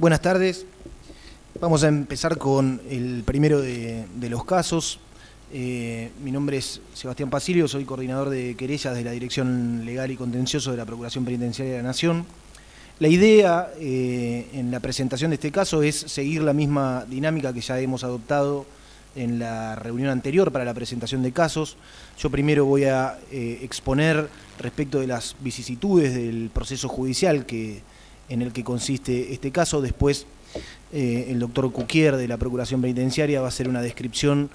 Buenas tardes. Vamos a empezar con el primero de los casos. Mi nombre es Sebastián Pasilio, soy coordinador de querellas de la Dirección Legal y Contencioso de la Procuración Penitenciaria de la Nación. La idea en la presentación de este caso es seguir la misma dinámica que ya hemos adoptado en la reunión anterior para la presentación de casos. Yo primero voy a exponer respecto de las vicisitudes del proceso judicial en el que consiste este caso. Después el doctor Cuquier de la Procuración Penitenciaria va a hacer una descripción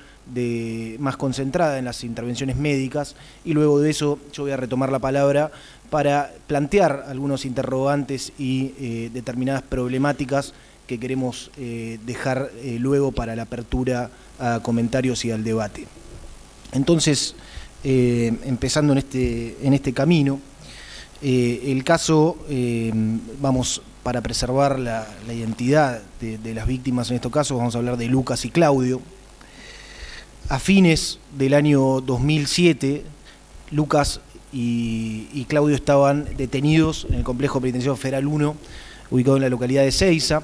más concentrada en las intervenciones médicas, y luego de eso yo voy a retomar la palabra para plantear algunos interrogantes y determinadas problemáticas que queremos dejar luego para la apertura a comentarios y al debate. Entonces, empezando en este camino, el caso, para preservar la identidad de las víctimas en estos casos, vamos a hablar de Lucas y Claudio. A fines del año 2007, Lucas y Claudio estaban detenidos en el complejo penitenciario Federal 1, ubicado en la localidad de Seiza.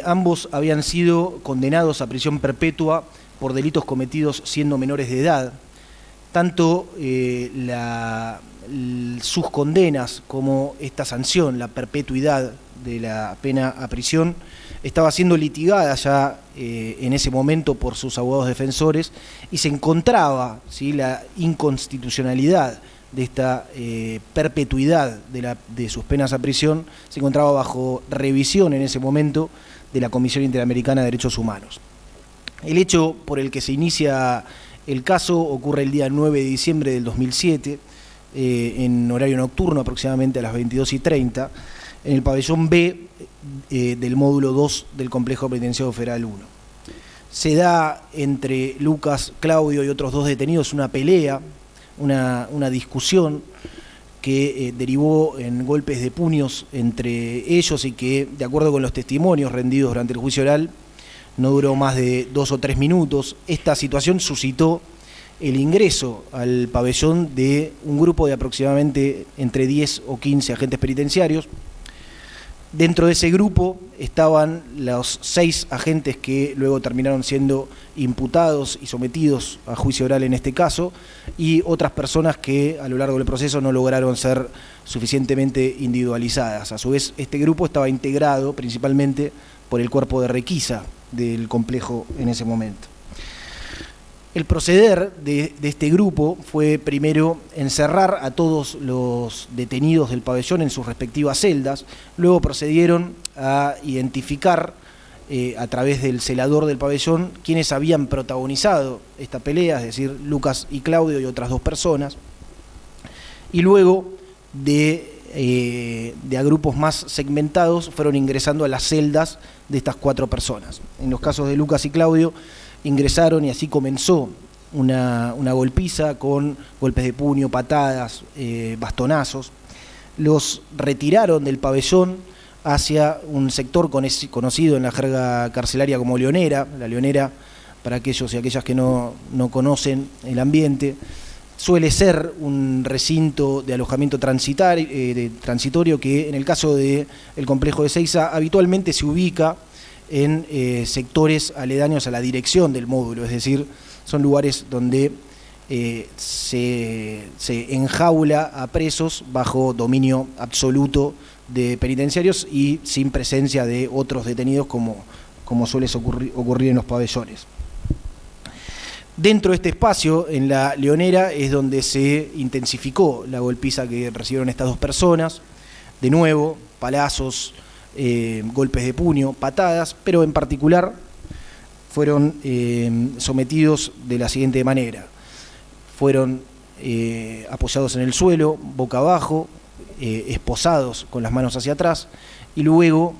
Ambos habían sido condenados a prisión perpetua por delitos cometidos siendo menores de edad. Tanto sus condenas como esta sanción, la perpetuidad de la pena a prisión, estaba siendo litigada ya en ese momento por sus abogados defensores, y se encontraba, ¿sí?, la inconstitucionalidad de esta perpetuidad de sus penas a prisión, se encontraba bajo revisión en ese momento de la Comisión Interamericana de Derechos Humanos. El hecho por el que se inicia el caso ocurre el día 9 de diciembre del 2007, en horario nocturno, aproximadamente a las 22:30, en el pabellón B del módulo 2 del Complejo Penitenciario Federal 1. Se da entre Lucas, Claudio y otros dos detenidos una pelea, una discusión que derivó en golpes de puños entre ellos, y que, de acuerdo con los testimonios rendidos durante el juicio oral, no duró más de 2 o 3 minutos. Esta situación suscitó el ingreso al pabellón de un grupo de aproximadamente entre 10 o 15 agentes penitenciarios. Dentro de ese grupo estaban los 6 agentes que luego terminaron siendo imputados y sometidos a juicio oral en este caso, y otras personas que a lo largo del proceso no lograron ser suficientemente individualizadas. A su vez, este grupo estaba integrado principalmente por el cuerpo de requisa del complejo en ese momento. El proceder de este grupo fue primero encerrar a todos los detenidos del pabellón en sus respectivas celdas. Luego procedieron a identificar a través del celador del pabellón quienes habían protagonizado esta pelea, es decir, Lucas y Claudio y otras 2 personas. Y luego de a grupos más segmentados fueron ingresando a las celdas de estas 4 personas. En los casos de Lucas y Claudio, ingresaron y así comenzó una golpiza con golpes de puño, patadas, bastonazos. Los retiraron del pabellón hacia un sector conocido en la jerga carcelaria como Leonera. La Leonera, para aquellos y aquellas que no conocen el ambiente, suele ser un recinto de alojamiento transitorio que, en el caso del complejo de Seiza, habitualmente se ubica en sectores aledaños a la dirección del módulo, es decir, son lugares donde se enjaula a presos bajo dominio absoluto de penitenciarios y sin presencia de otros detenidos como suele ocurrir en los pabellones. Dentro de este espacio, en la Leonera, es donde se intensificó la golpiza que recibieron estas 2 personas. De nuevo, palazos, golpes de puño, patadas, pero en particular fueron sometidos de la siguiente manera. Fueron apoyados en el suelo, boca abajo, esposados con las manos hacia atrás, y luego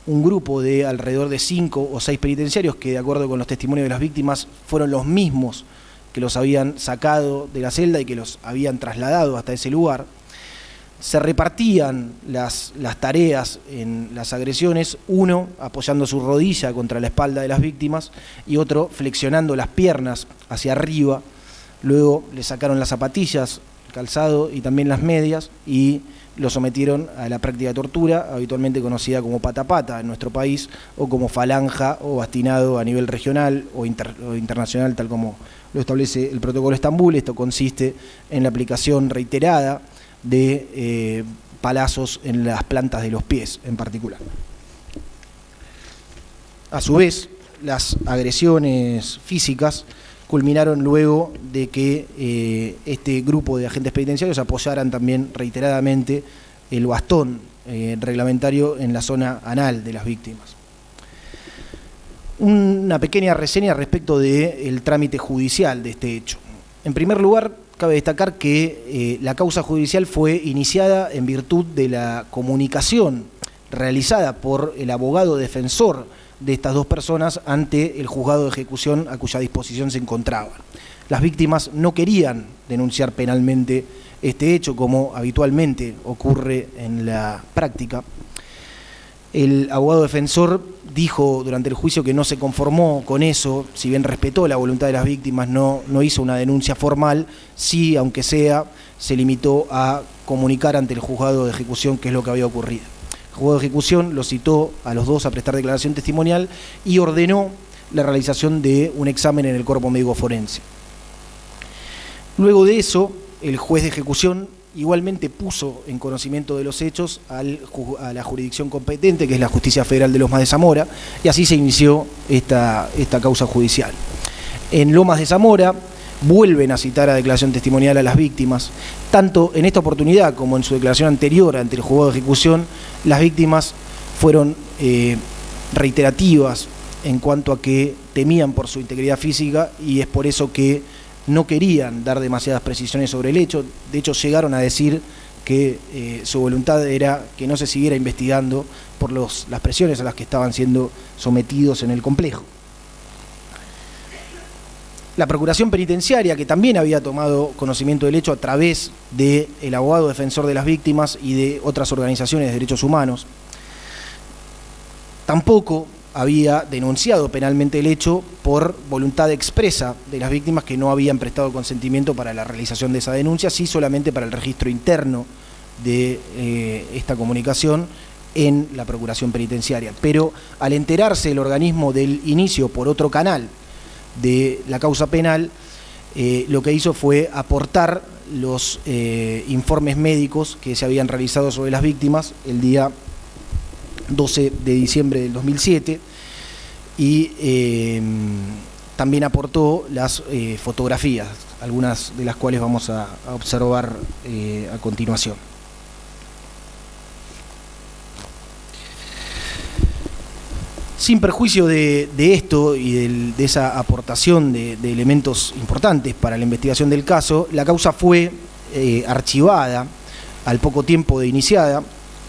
un grupo de alrededor de 5 o 6 penitenciarios, que de acuerdo con los testimonios de las víctimas fueron los mismos que los habían sacado de la celda y que los habían trasladado hasta ese lugar, se repartían las tareas en las agresiones, uno apoyando su rodilla contra la espalda de las víctimas y otro flexionando las piernas hacia arriba. Luego le sacaron las zapatillas calzado y también las medias, y lo sometieron a la práctica de tortura, habitualmente conocida como pata-pata en nuestro país, o como falanja o bastinado a nivel regional o internacional, tal como lo establece el Protocolo de Estambul. Esto consiste en la aplicación reiterada de palazos en las plantas de los pies en particular. A su vez, las agresiones físicas culminaron luego de que este grupo de agentes penitenciarios apoyaran también reiteradamente el bastón reglamentario en la zona anal de las víctimas. Una pequeña reseña respecto del trámite judicial de este hecho. En primer lugar, cabe destacar que la causa judicial fue iniciada en virtud de la comunicación realizada por el abogado defensor de estas dos personas ante el juzgado de ejecución a cuya disposición se encontraban. Las víctimas no querían denunciar penalmente este hecho, como habitualmente ocurre en la práctica. El abogado defensor dijo durante el juicio que no se conformó con eso, si bien respetó la voluntad de las víctimas, no hizo una denuncia formal, sí, aunque sea, se limitó a comunicar ante el juzgado de ejecución qué es lo que había ocurrido. El juzgado de ejecución los citó a los dos a prestar declaración testimonial y ordenó la realización de un examen en el cuerpo médico forense. Luego de eso, el juez de ejecución igualmente puso en conocimiento de los hechos a la jurisdicción competente, que es la Justicia Federal de Lomas de Zamora, y así se inició esta causa judicial. En Lomas de Zamora vuelven a citar a declaración testimonial a las víctimas. Tanto en esta oportunidad como en su declaración anterior ante el juzgado de ejecución, las víctimas fueron reiterativas en cuanto a que temían por su integridad física, y es por eso que no querían dar demasiadas precisiones sobre el hecho. De hecho, llegaron a decir que su voluntad era que no se siguiera investigando por las presiones a las que estaban siendo sometidos en el complejo. La Procuración Penitenciaria, que también había tomado conocimiento del hecho a través del abogado defensor de las víctimas y de otras organizaciones de derechos humanos, tampoco había denunciado penalmente el hecho por voluntad expresa de las víctimas, que no habían prestado consentimiento para la realización de esa denuncia, sí solamente para el registro interno de esta comunicación en la Procuración Penitenciaria. Pero al enterarse el organismo del inicio por otro canal de la causa penal, lo que hizo fue aportar los informes médicos que se habían realizado sobre las víctimas el día 12 de diciembre del 2007, y también aportó las fotografías, algunas de las cuales vamos a observar a continuación. Sin perjuicio de esto y de esa aportación de elementos importantes para la investigación del caso, la causa fue archivada al poco tiempo de iniciada,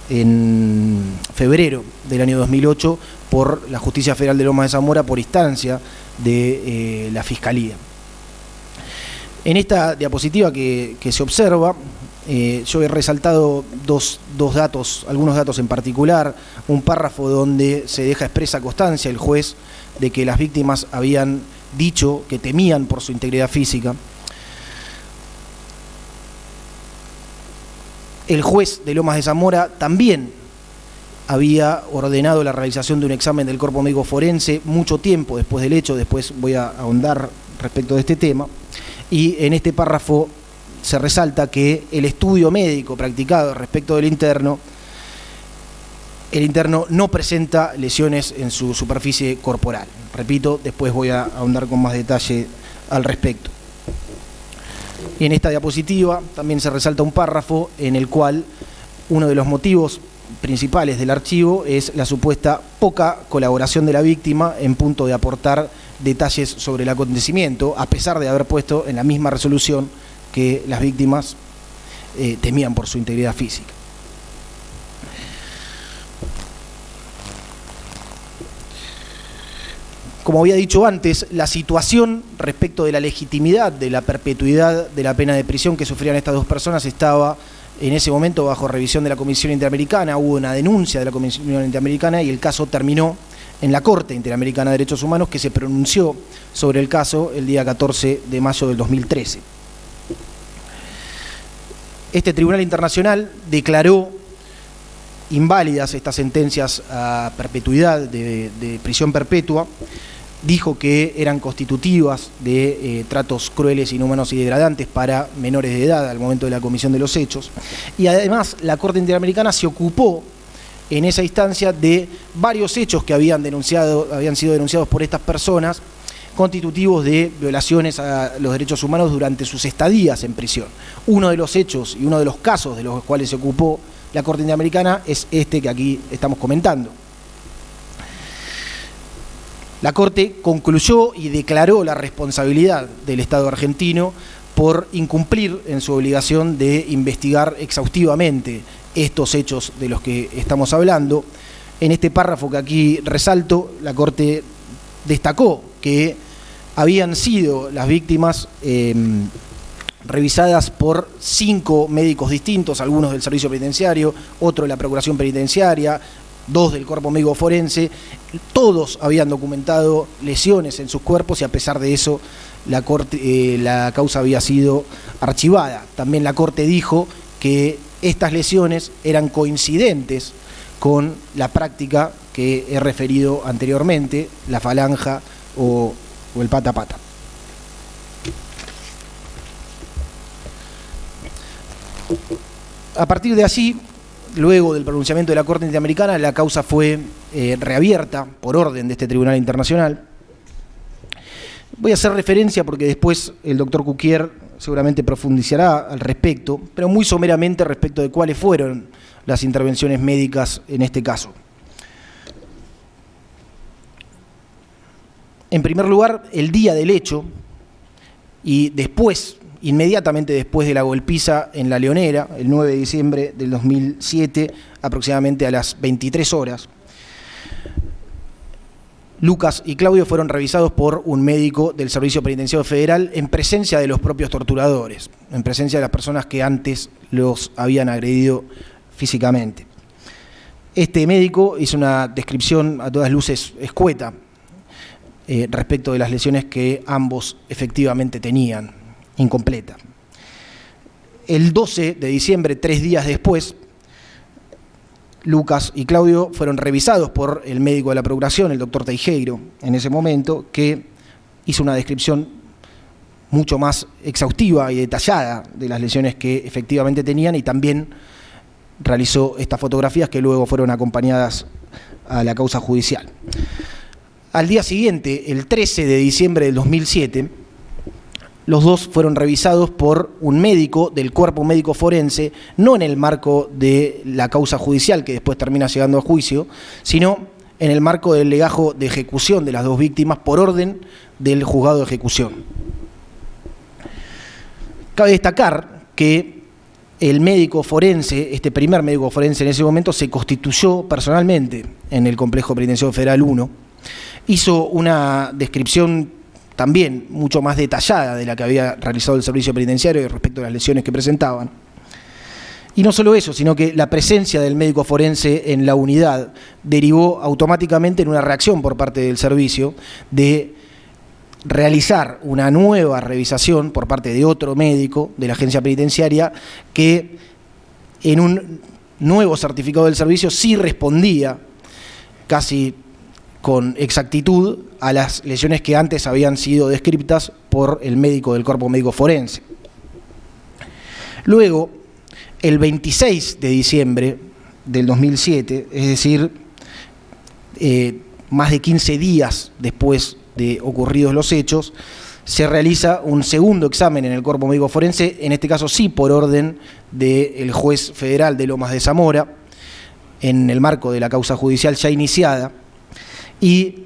en febrero del año 2008, por la Justicia Federal de Lomas de Zamora, por instancia de la Fiscalía. En esta diapositiva que se observa, yo he resaltado algunos datos en particular, un párrafo donde se deja expresa constancia el juez de que las víctimas habían dicho que temían por su integridad física. El juez de Lomas de Zamora también había ordenado la realización de un examen del cuerpo médico forense mucho tiempo después del hecho. Después voy a ahondar respecto de este tema. Y en este párrafo se resalta que el estudio médico practicado respecto del interno, el interno no presenta lesiones en su superficie corporal. Repito, después voy a ahondar con más detalle al respecto. Y en esta diapositiva también se resalta un párrafo en el cual uno de los motivos principales del archivo es la supuesta poca colaboración de la víctima en punto de aportar detalles sobre el acontecimiento, a pesar de haber puesto en la misma resolución que las víctimas temían por su integridad física. Como había dicho antes, la situación respecto de la legitimidad de la perpetuidad de la pena de prisión que sufrían estas dos personas estaba en ese momento bajo revisión de la Comisión Interamericana. Hubo una denuncia de la Comisión Interamericana y el caso terminó en la Corte Interamericana de Derechos Humanos, que se pronunció sobre el caso el día 14 de mayo del 2013. Este tribunal internacional declaró inválidas estas sentencias a perpetuidad de prisión perpetua, dijo que eran constitutivas de tratos crueles, inhumanos y degradantes para menores de edad al momento de la comisión de los hechos. Y además la Corte Interamericana se ocupó en esa instancia de varios hechos que habían sido denunciados por estas personas, constitutivos de violaciones a los derechos humanos durante sus estadías en prisión. Uno de los hechos y uno de los casos de los cuales se ocupó la Corte Interamericana es este que aquí estamos comentando. La Corte concluyó y declaró la responsabilidad del Estado argentino por incumplir en su obligación de investigar exhaustivamente estos hechos de los que estamos hablando. En este párrafo que aquí resalto, la Corte destacó que habían sido las víctimas revisadas por 5 médicos distintos, algunos del Servicio Penitenciario, otro de la Procuración Penitenciaria, 2 del Cuerpo Médico Forense. Todos habían documentado lesiones en sus cuerpos y a pesar de eso la causa había sido archivada. También la Corte dijo que estas lesiones eran coincidentes con la práctica que he referido anteriormente, la falanja o el pata a pata. A partir de allí, luego del pronunciamiento de la Corte Interamericana, la causa fue reabierta por orden de este Tribunal Internacional. Voy a hacer referencia porque después el doctor Cuquier seguramente profundizará al respecto, pero muy someramente respecto de cuáles fueron las intervenciones médicas en este caso. En primer lugar, el día del hecho y después, inmediatamente después de la golpiza en La Leonera, el 9 de diciembre del 2007, aproximadamente a las 23 horas, Lucas y Claudio fueron revisados por un médico del Servicio Penitenciario Federal en presencia de los propios torturadores, en presencia de las personas que antes los habían agredido físicamente. Este médico hizo una descripción a todas luces escueta respecto de las lesiones que ambos efectivamente tenían, incompleta. El 12 de diciembre, 3 días después, Lucas y Claudio fueron revisados por el médico de la Procuración, el doctor Teijeiro, en ese momento, que hizo una descripción mucho más exhaustiva y detallada de las lesiones que efectivamente tenían y también realizó estas fotografías que luego fueron acompañadas a la causa judicial. Al día siguiente, el 13 de diciembre del 2007, los dos fueron revisados por un médico del Cuerpo Médico Forense, no en el marco de la causa judicial que después termina llegando a juicio, sino en el marco del legajo de ejecución de las dos víctimas por orden del juzgado de ejecución. Cabe destacar que el médico forense, este primer médico forense en ese momento, se constituyó personalmente en el Complejo Penitenciario Federal 1, hizo una descripción también mucho más detallada de la que había realizado el Servicio Penitenciario respecto a las lesiones que presentaban. Y no solo eso, sino que la presencia del médico forense en la unidad derivó automáticamente en una reacción por parte del servicio de realizar una nueva revisación por parte de otro médico de la agencia penitenciaria que en un nuevo certificado del servicio sí respondía casi con exactitud a las lesiones que antes habían sido descritas por el médico del Cuerpo Médico Forense. Luego, el 26 de diciembre del 2007, es decir, más de 15 días después de ocurridos los hechos, se realiza un segundo examen en el Cuerpo Médico Forense, en este caso sí por orden del juez federal de Lomas de Zamora, en el marco de la causa judicial ya iniciada, y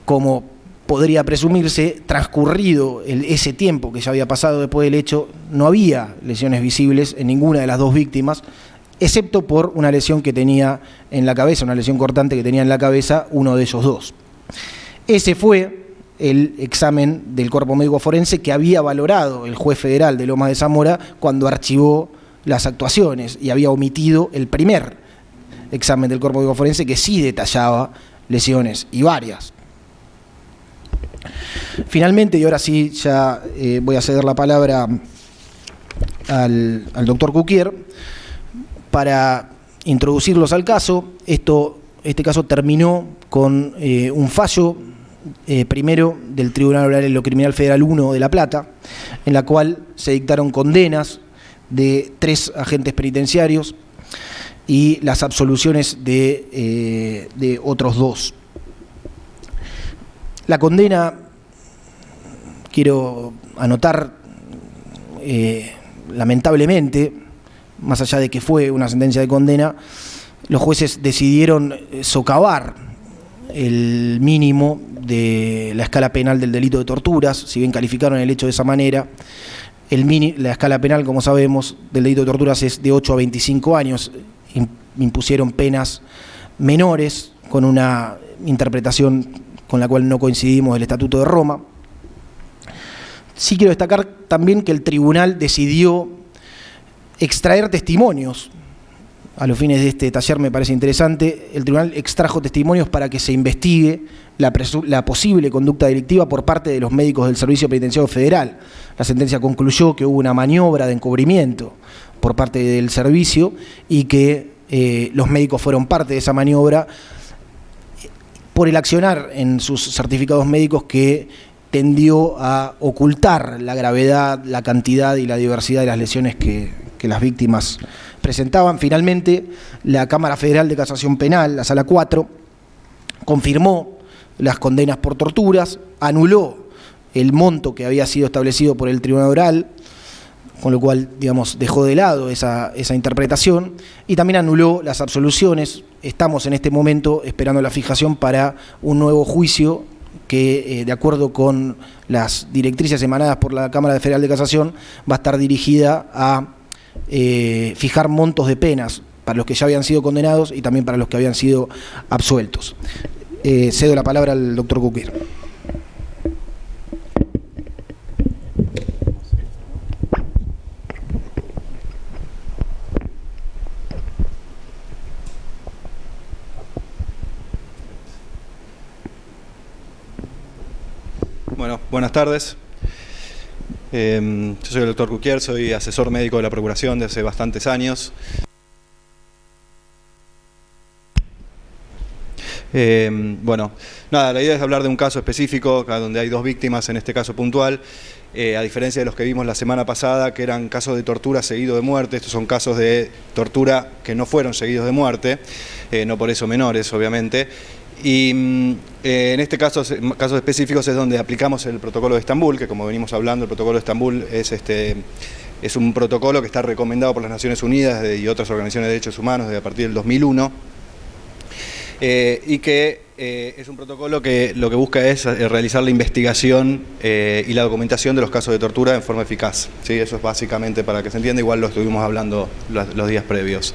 como podría presumirse, transcurrido ese tiempo que ya había pasado después del hecho, no había lesiones visibles en ninguna de las dos víctimas, excepto por una lesión que tenía en la cabeza, una lesión cortante que tenía en la cabeza uno de ellos dos. Ese fue el examen del Cuerpo Médico Forense que había valorado el juez federal de Lomas de Zamora cuando archivó las actuaciones y había omitido el primer examen del Cuerpo Médico Forense que sí detallaba lesiones y varias. Finalmente, y ahora sí ya voy a ceder la palabra al doctor Cuquier para introducirlos al caso. Este caso terminó con un fallo primero del Tribunal Oral en lo Criminal Federal 1 de La Plata, en la cual se dictaron condenas de 3 agentes penitenciarios y las absoluciones de otros 2. La condena, quiero anotar, lamentablemente, más allá de que fue una sentencia de condena, los jueces decidieron socavar el mínimo de la escala penal del delito de torturas. Si bien calificaron el hecho de esa manera, la escala penal, como sabemos, del delito de torturas es de 8 a 25 años. Impusieron penas menores con una interpretación con la cual no coincidimos del Estatuto de Roma. Sí quiero destacar también que el tribunal decidió extraer testimonios. A los fines de este taller me parece interesante, el tribunal extrajo testimonios para que se investigue la posible conducta delictiva por parte de los médicos del Servicio Penitenciario Federal. La sentencia concluyó que hubo una maniobra de encubrimiento por parte del servicio y que los médicos fueron parte de esa maniobra por el accionar en sus certificados médicos que tendió a ocultar la gravedad, la cantidad y la diversidad de las lesiones que las víctimas presentaban. Finalmente, la Cámara Federal de Casación Penal, la Sala 4, confirmó las condenas por torturas, anuló el monto que había sido establecido por el Tribunal Oral, con lo cual, digamos, dejó de lado esa interpretación, y también anuló las absoluciones. Estamos en este momento esperando la fijación para un nuevo juicio que, de acuerdo con las directrices emanadas por la Cámara Federal de Casación, va a estar dirigida a fijar montos de penas para los que ya habían sido condenados y también para los que habían sido absueltos. Cedo la palabra al doctor Cuquier. Bueno, buenas tardes. Yo soy el doctor Cuquier, soy asesor médico de la Procuración de hace bastantes años. Bueno, nada, la idea es hablar de un caso específico, donde hay 2 víctimas en este caso puntual, a diferencia de los que vimos la semana pasada, que eran casos de tortura seguido de muerte. Estos son casos de tortura que no fueron seguidos de muerte, no por eso menores, obviamente. Y en este caso, casos específicos, es donde aplicamos el protocolo de Estambul, que como venimos hablando, el protocolo de Estambul es un protocolo que está recomendado por las Naciones Unidas y otras organizaciones de derechos humanos desde a partir del 2001, y que es un protocolo que lo que busca es realizar la investigación y la documentación de los casos de tortura en forma eficaz, ¿sí? Eso es básicamente, para que se entienda, igual lo estuvimos hablando los días previos.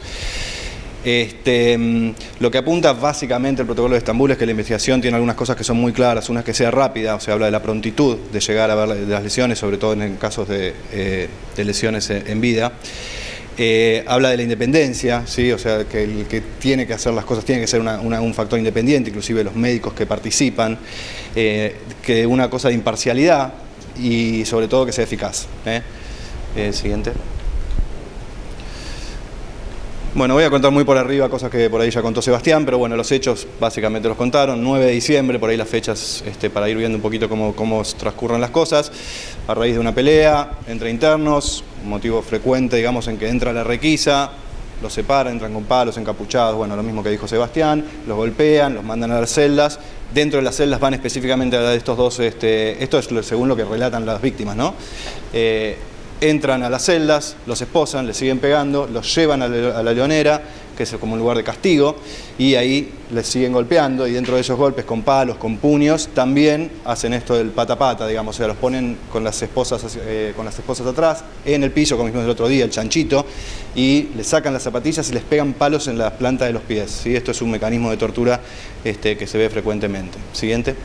Lo que apunta básicamente el protocolo de Estambul es que la investigación tiene algunas cosas que son muy claras. Una es que sea rápida, o sea, habla de la prontitud de llegar a ver las lesiones, sobre todo en casos de lesiones en vida. Habla de la independencia, ¿sí? O sea, que el que tiene que hacer las cosas tiene que ser un factor independiente, inclusive los médicos que participan, que una cosa de imparcialidad y sobre todo que sea eficaz. Siguiente. Bueno, voy a contar muy por arriba cosas que por ahí ya contó Sebastián, pero bueno, los hechos básicamente los contaron. 9 de diciembre, por ahí las fechas para ir viendo un poquito cómo transcurren las cosas. A raíz de una pelea entre internos, un motivo frecuente, digamos, en que entra la requisa, los separan, entran con palos, encapuchados, bueno, lo mismo que dijo Sebastián, los golpean, los mandan a las celdas. Dentro de las celdas van específicamente a estos dos, esto es según lo que relatan las víctimas, ¿no? Entran a las celdas, los esposan, les siguen pegando, los llevan a la leonera, que es como un lugar de castigo, y ahí les siguen golpeando, y dentro de esos golpes con palos, con puños, también hacen esto del pata a pata, digamos, o sea, los ponen con las esposas atrás, en el piso, como vimos el otro día, el chanchito, y les sacan las zapatillas y les pegan palos en la planta de los pies, ¿sí? Esto es un mecanismo de tortura que se ve frecuentemente. Siguiente.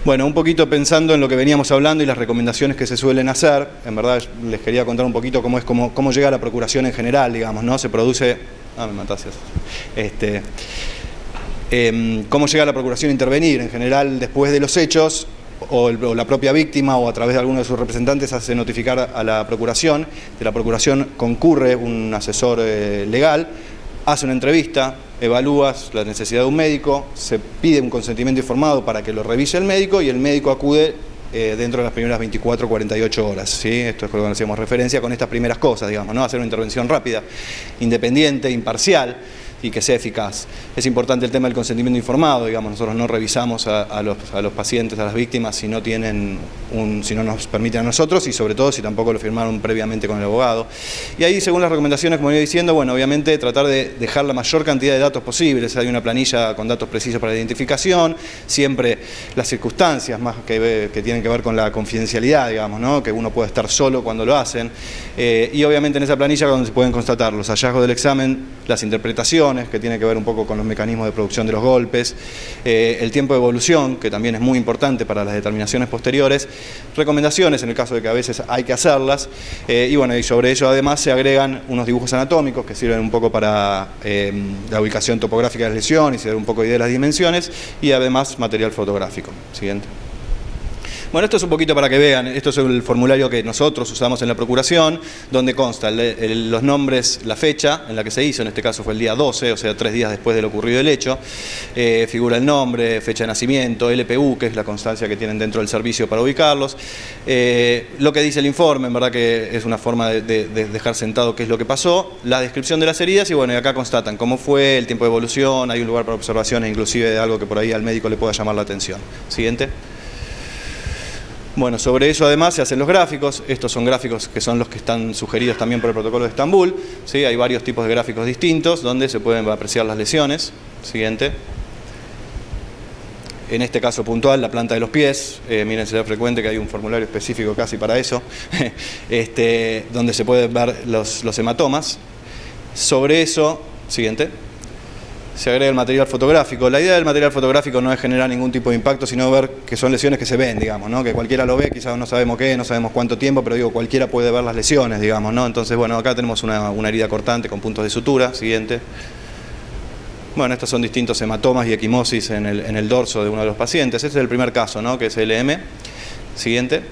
Bueno, un poquito pensando en lo que veníamos hablando y las recomendaciones que se suelen hacer, en verdad les quería contar un poquito cómo llega la procuración en general, digamos, ¿no? Se produce... me mataste. Cómo llega la procuración a intervenir. En general, después de los hechos, o la propia víctima o a través de alguno de sus representantes hace notificar a la Procuración. De la Procuración concurre un asesor legal, hace una entrevista, evalúas la necesidad de un médico, se pide un consentimiento informado para que lo revise el médico y el médico acude dentro de las primeras 24 o 48 horas. ¿Sí? Esto es lo que hacemos referencia con estas primeras cosas, digamos, ¿no? Hacer una intervención rápida, independiente, imparcial y que sea eficaz. Es importante el tema del consentimiento informado, digamos, nosotros no revisamos a los pacientes, a las víctimas, si no nos permiten a nosotros y sobre todo si tampoco lo firmaron previamente con el abogado. Y ahí, según las recomendaciones, como iba diciendo, bueno, obviamente tratar de dejar la mayor cantidad de datos posibles. Hay una planilla con datos precisos para la identificación, siempre las circunstancias más que tienen que ver con la confidencialidad, digamos, ¿no? Que uno puede estar solo cuando lo hacen. Y obviamente en esa planilla donde se pueden constatar los hallazgos del examen, las interpretaciones, que tiene que ver un poco con los mecanismos de producción de los golpes, el tiempo de evolución, que también es muy importante para las determinaciones posteriores, recomendaciones en el caso de que a veces hay que hacerlas, y bueno, y sobre ello además se agregan unos dibujos anatómicos que sirven un poco para la ubicación topográfica de la lesión y se da un poco idea de las dimensiones, y además material fotográfico. Siguiente. Bueno, esto es un poquito para que vean, esto es el formulario que nosotros usamos en la Procuración, donde consta los nombres, la fecha en la que se hizo, en este caso fue el día 12, o sea, 3 días después de lo ocurrido el hecho, figura el nombre, fecha de nacimiento, LPU, que es la constancia que tienen dentro del servicio para ubicarlos, lo que dice el informe, en verdad que es una forma de dejar sentado qué es lo que pasó, la descripción de las heridas y bueno, y acá constatan cómo fue, el tiempo de evolución, hay un lugar para observaciones, inclusive de algo que por ahí al médico le pueda llamar la atención. Siguiente. Bueno, sobre eso además se hacen los gráficos. Estos son gráficos que son los que están sugeridos también por el protocolo de Estambul. ¿Sí? Hay varios tipos de gráficos distintos donde se pueden apreciar las lesiones. Siguiente. En este caso puntual, la planta de los pies. Miren, será frecuente que hay un formulario específico casi para eso, donde se pueden ver los hematomas. Sobre eso, siguiente. Se agrega el material fotográfico. La idea del material fotográfico no es generar ningún tipo de impacto, sino ver que son lesiones que se ven, digamos, ¿no? Que cualquiera lo ve, quizás no sabemos qué, no sabemos cuánto tiempo, pero digo, cualquiera puede ver las lesiones, digamos, ¿no? Entonces, bueno, acá tenemos una herida cortante con puntos de sutura. Siguiente. Bueno, estos son distintos hematomas y equimosis en el dorso de uno de los pacientes. Este es el primer caso, ¿no? Que es LM. Siguiente.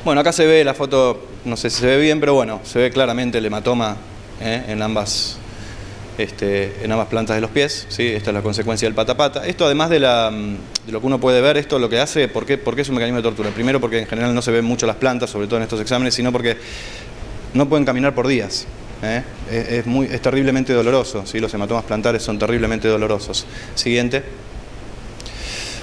Bueno, acá se ve la foto, no sé si se ve bien, pero bueno, se ve claramente el hematoma en ambas plantas de los pies, ¿sí? Esta es la consecuencia del pata-pata. Esto además de lo que uno puede ver, esto lo que hace, ¿por qué es un mecanismo de tortura? Primero porque en general no se ven mucho las plantas, sobre todo en estos exámenes, sino porque no pueden caminar por días. Es terriblemente doloroso, ¿sí? Los hematomas plantares son terriblemente dolorosos. Siguiente.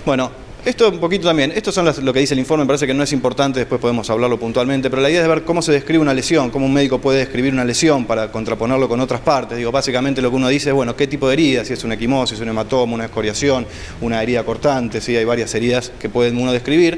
Bueno, esto un poquito también, estos son lo que dice el informe, me parece que no es importante, después podemos hablarlo puntualmente, pero la idea es ver cómo se describe una lesión, cómo un médico puede describir una lesión para contraponerlo con otras partes. Digo, básicamente lo que uno dice es, bueno, qué tipo de herida, si es una equimosis, un hematoma, una escoriación, una herida cortante, ¿sí? Hay varias heridas que puede uno describir.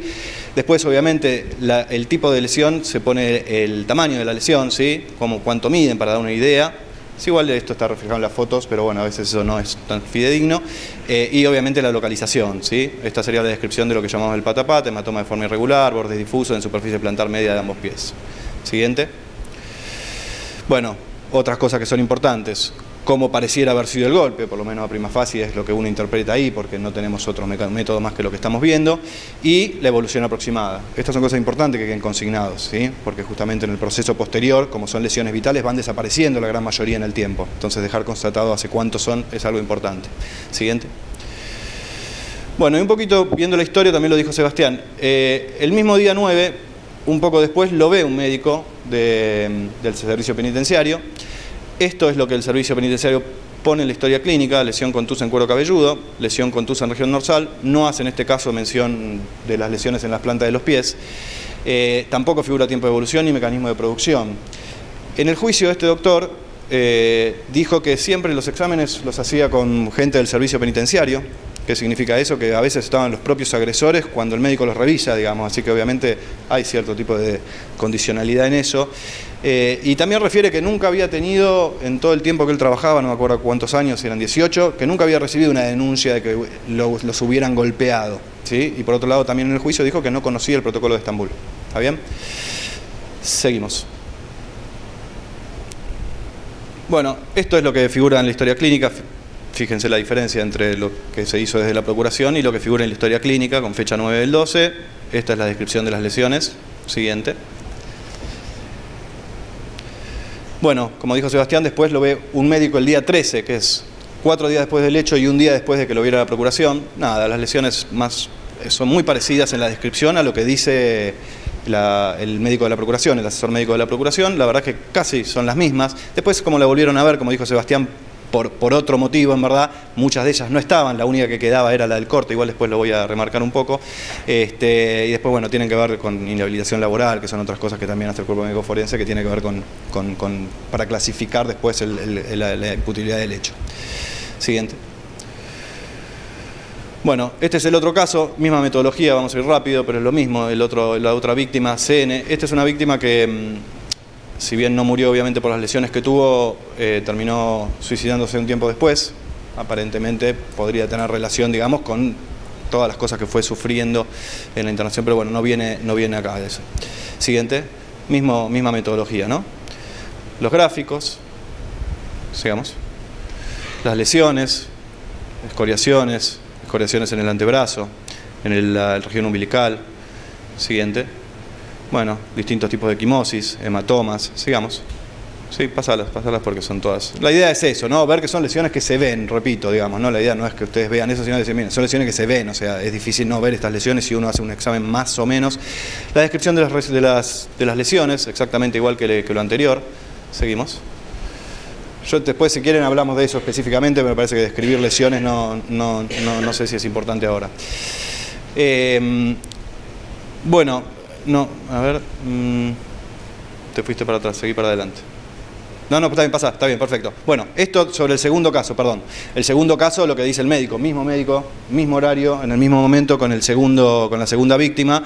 Después, obviamente, el tipo de lesión, se pone el tamaño de la lesión, ¿sí? Como cuánto miden para dar una idea. Es igual esto está reflejado en las fotos, pero bueno, a veces eso no es tan fidedigno. Y obviamente la localización, ¿sí? Esta sería la descripción de lo que llamamos el pata-pata, hematoma de forma irregular, bordes difusos en superficie plantar media de ambos pies. Siguiente. Bueno, otras cosas que son importantes. Cómo pareciera haber sido el golpe, por lo menos a prima facie es lo que uno interpreta ahí, porque no tenemos otro método más que lo que estamos viendo, y la evolución aproximada. Estas son cosas importantes que queden consignados, ¿sí? Porque justamente en el proceso posterior, como son lesiones vitales, van desapareciendo la gran mayoría en el tiempo. Entonces dejar constatado hace cuántos son es algo importante. Siguiente. Bueno, y un poquito viendo la historia, también lo dijo Sebastián, el mismo día 9, un poco después, lo ve un médico del servicio penitenciario. Esto es lo que el servicio penitenciario pone en la historia clínica: lesión contusa en cuero cabelludo, lesión contusa en región dorsal. No hace en este caso mención de las lesiones en las plantas de los pies. Tampoco figura tiempo de evolución ni mecanismo de producción. En el juicio este doctor dijo que siempre los exámenes los hacía con gente del servicio penitenciario. ¿Qué significa eso? Que a veces estaban los propios agresores cuando el médico los revisa, digamos, así que obviamente hay cierto tipo de condicionalidad en eso. Y también refiere que nunca había tenido, en todo el tiempo que él trabajaba, no me acuerdo cuántos años, eran 18, que nunca había recibido una denuncia de que los hubieran golpeado, ¿sí? Y por otro lado también en el juicio dijo que no conocía el protocolo de Estambul. ¿Está bien? Seguimos. Bueno, esto es lo que figura en la historia clínica. fíjense la diferencia entre lo que se hizo desde la Procuración y lo que figura en la historia clínica con fecha 9 del 12. Esta es la descripción de las lesiones. Siguiente. Bueno, como dijo Sebastián, después lo ve un médico el día 13, que es 4 días después del hecho y un día después de que lo viera la Procuración. Nada, las lesiones son muy parecidas en la descripción a lo que dice el médico de la Procuración, el asesor médico de la Procuración. La verdad que casi son las mismas. Después, como la volvieron a ver, como dijo Sebastián, por otro motivo, en verdad, muchas de ellas no estaban, la única que quedaba era la del corte, igual después lo voy a remarcar un poco, y después, bueno, tienen que ver con inhabilitación laboral, que son otras cosas que también hace el cuerpo médico forense, que tiene que ver para clasificar después la imputabilidad del hecho. Siguiente. Bueno, este es el otro caso, misma metodología, vamos a ir rápido, pero es lo mismo, la otra víctima, CN. Esta es una víctima que, si bien no murió obviamente por las lesiones que tuvo, terminó suicidándose un tiempo después. Aparentemente podría tener relación, digamos, con todas las cosas que fue sufriendo en la internación, pero bueno, no viene acá de eso. Siguiente, misma metodología, ¿no? Los gráficos, sigamos. Las lesiones, escoriaciones en el antebrazo, en la región umbilical. Siguiente. Bueno, distintos tipos de equimosis, hematomas, sigamos. Sí, pasalas porque son todas. La idea es eso, ¿no? Ver que son lesiones que se ven, repito, digamos, ¿no? La idea no es que ustedes vean eso, sino decir, miren, son lesiones que se ven, o sea, es difícil no ver estas lesiones si uno hace un examen más o menos. La descripción de las lesiones, exactamente igual que lo anterior. Seguimos. Yo después, si quieren, hablamos de eso específicamente, pero me parece que describir lesiones no sé si es importante ahora. Bueno, no, a ver, te fuiste para atrás, seguí para adelante. No, está bien, pasa, está bien, perfecto. Bueno, esto sobre el segundo caso, perdón. El segundo caso, lo que dice el médico, mismo horario, en el mismo momento con la segunda víctima,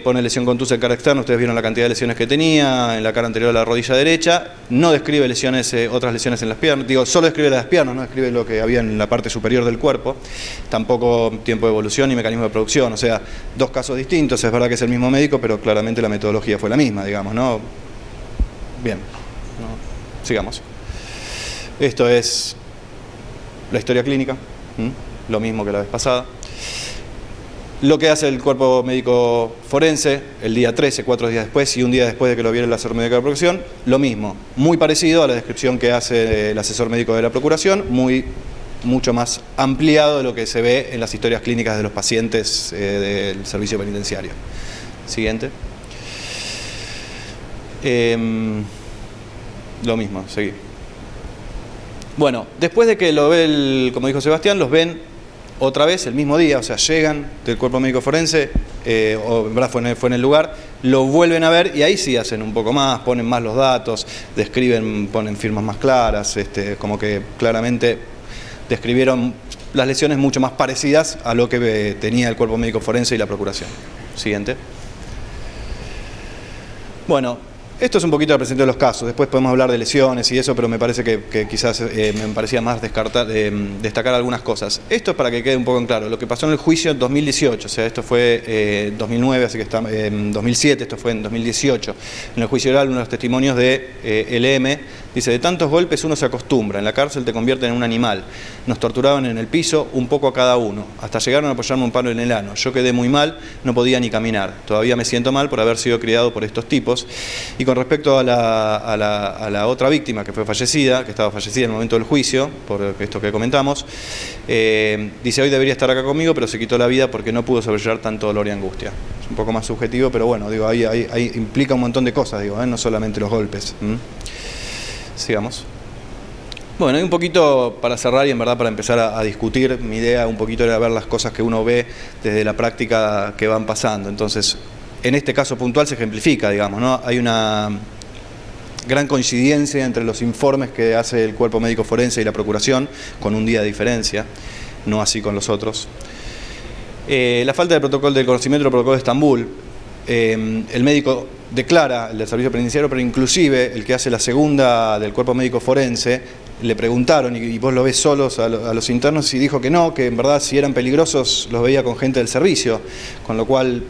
pone lesión contusa en cara externa, ustedes vieron la cantidad de lesiones que tenía, en la cara anterior de la rodilla derecha, no describe otras lesiones en las piernas, solo describe las piernas, no describe lo que había en la parte superior del cuerpo, tampoco tiempo de evolución ni mecanismo de producción, o sea, dos casos distintos, es verdad que es el mismo médico, pero claramente la metodología fue la misma, digamos, ¿no? Bien. Sigamos. Esto es la historia clínica, lo mismo que la vez pasada. Lo que hace el cuerpo médico forense el día 13, 4 días después y un día después de que lo viera el asesor médico de la Procuración, lo mismo, muy parecido a la descripción que hace el asesor médico de la Procuración, mucho más ampliado de lo que se ve en las historias clínicas de los pacientes del servicio penitenciario. Siguiente. Lo mismo, seguí. Bueno, después de que lo ve, como dijo Sebastián, los ven otra vez el mismo día, o sea, llegan del cuerpo médico forense, o en verdad fue en el lugar, lo vuelven a ver y ahí sí hacen un poco más, ponen más los datos, ponen firmas más claras, como que claramente describieron las lesiones mucho más parecidas a lo que tenía el cuerpo médico forense y la Procuración. Siguiente. Bueno, esto es un poquito la presentación de los casos, después podemos hablar de lesiones y eso, pero me parece que quizás me parecía más destacar algunas cosas. Esto es para que quede un poco en claro, lo que pasó en el juicio en 2018, o sea, esto fue 2009, así que está en 2007, esto fue en 2018. En el juicio oral, uno de los testimonios de LM dice, de tantos golpes uno se acostumbra, en la cárcel te convierten en un animal. Nos torturaban en el piso, un poco a cada uno, hasta llegaron a apoyarme un palo en el ano. Yo quedé muy mal, no podía ni caminar. Todavía me siento mal por haber sido criado por estos tipos. Y con respecto a la otra víctima que fue fallecida, que estaba fallecida en el momento del juicio, por esto que comentamos, dice, hoy debería estar acá conmigo, pero se quitó la vida porque no pudo sobrellevar tanto dolor y angustia. Es un poco más subjetivo, pero bueno, digo, ahí implica un montón de cosas, digo, no solamente los golpes. Sigamos. Bueno, y un poquito para cerrar y en verdad para empezar a discutir, mi idea un poquito era ver las cosas que uno ve desde la práctica que van pasando. Entonces, en este caso puntual se ejemplifica, digamos, ¿no? Hay una gran coincidencia entre los informes que hace el cuerpo médico forense y la Procuración, con un día de diferencia, no así con los otros. La falta del conocimiento del protocolo de Estambul, el médico declara, el del servicio penitenciario, pero inclusive el que hace la segunda del cuerpo médico forense, le preguntaron, y vos lo ves solos a los internos, y dijo que no, que en verdad si eran peligrosos los veía con gente del servicio, con lo cual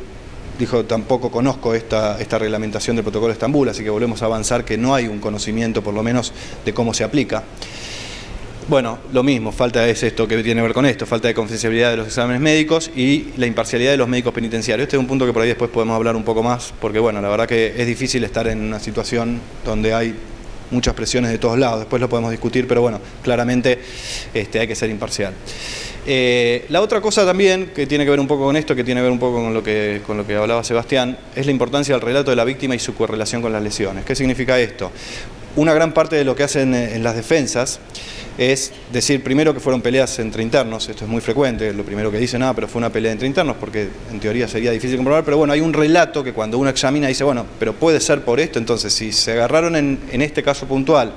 dijo, tampoco conozco esta reglamentación del protocolo de Estambul, así que volvemos a avanzar que no hay un conocimiento por lo menos de cómo se aplica. Bueno, lo mismo, falta es esto que tiene que ver con esto, falta de confidencialidad de los exámenes médicos y la imparcialidad de los médicos penitenciarios. Este es un punto que por ahí después podemos hablar un poco más, porque bueno, la verdad que es difícil estar en una situación donde hay muchas presiones de todos lados, después lo podemos discutir, pero bueno, claramente hay que ser imparcial. La otra cosa también que tiene que ver un poco con esto, que tiene que ver un poco con lo que hablaba Sebastián, es la importancia del relato de la víctima y su correlación con las lesiones. ¿Qué significa esto? Una gran parte de lo que hacen en las defensas es decir primero que fueron peleas entre internos, esto es muy frecuente, lo primero que dicen, pero fue una pelea entre internos, porque en teoría sería difícil comprobar, pero bueno, hay un relato que cuando uno examina dice, bueno, pero puede ser por esto. Entonces si se agarraron en este caso puntual,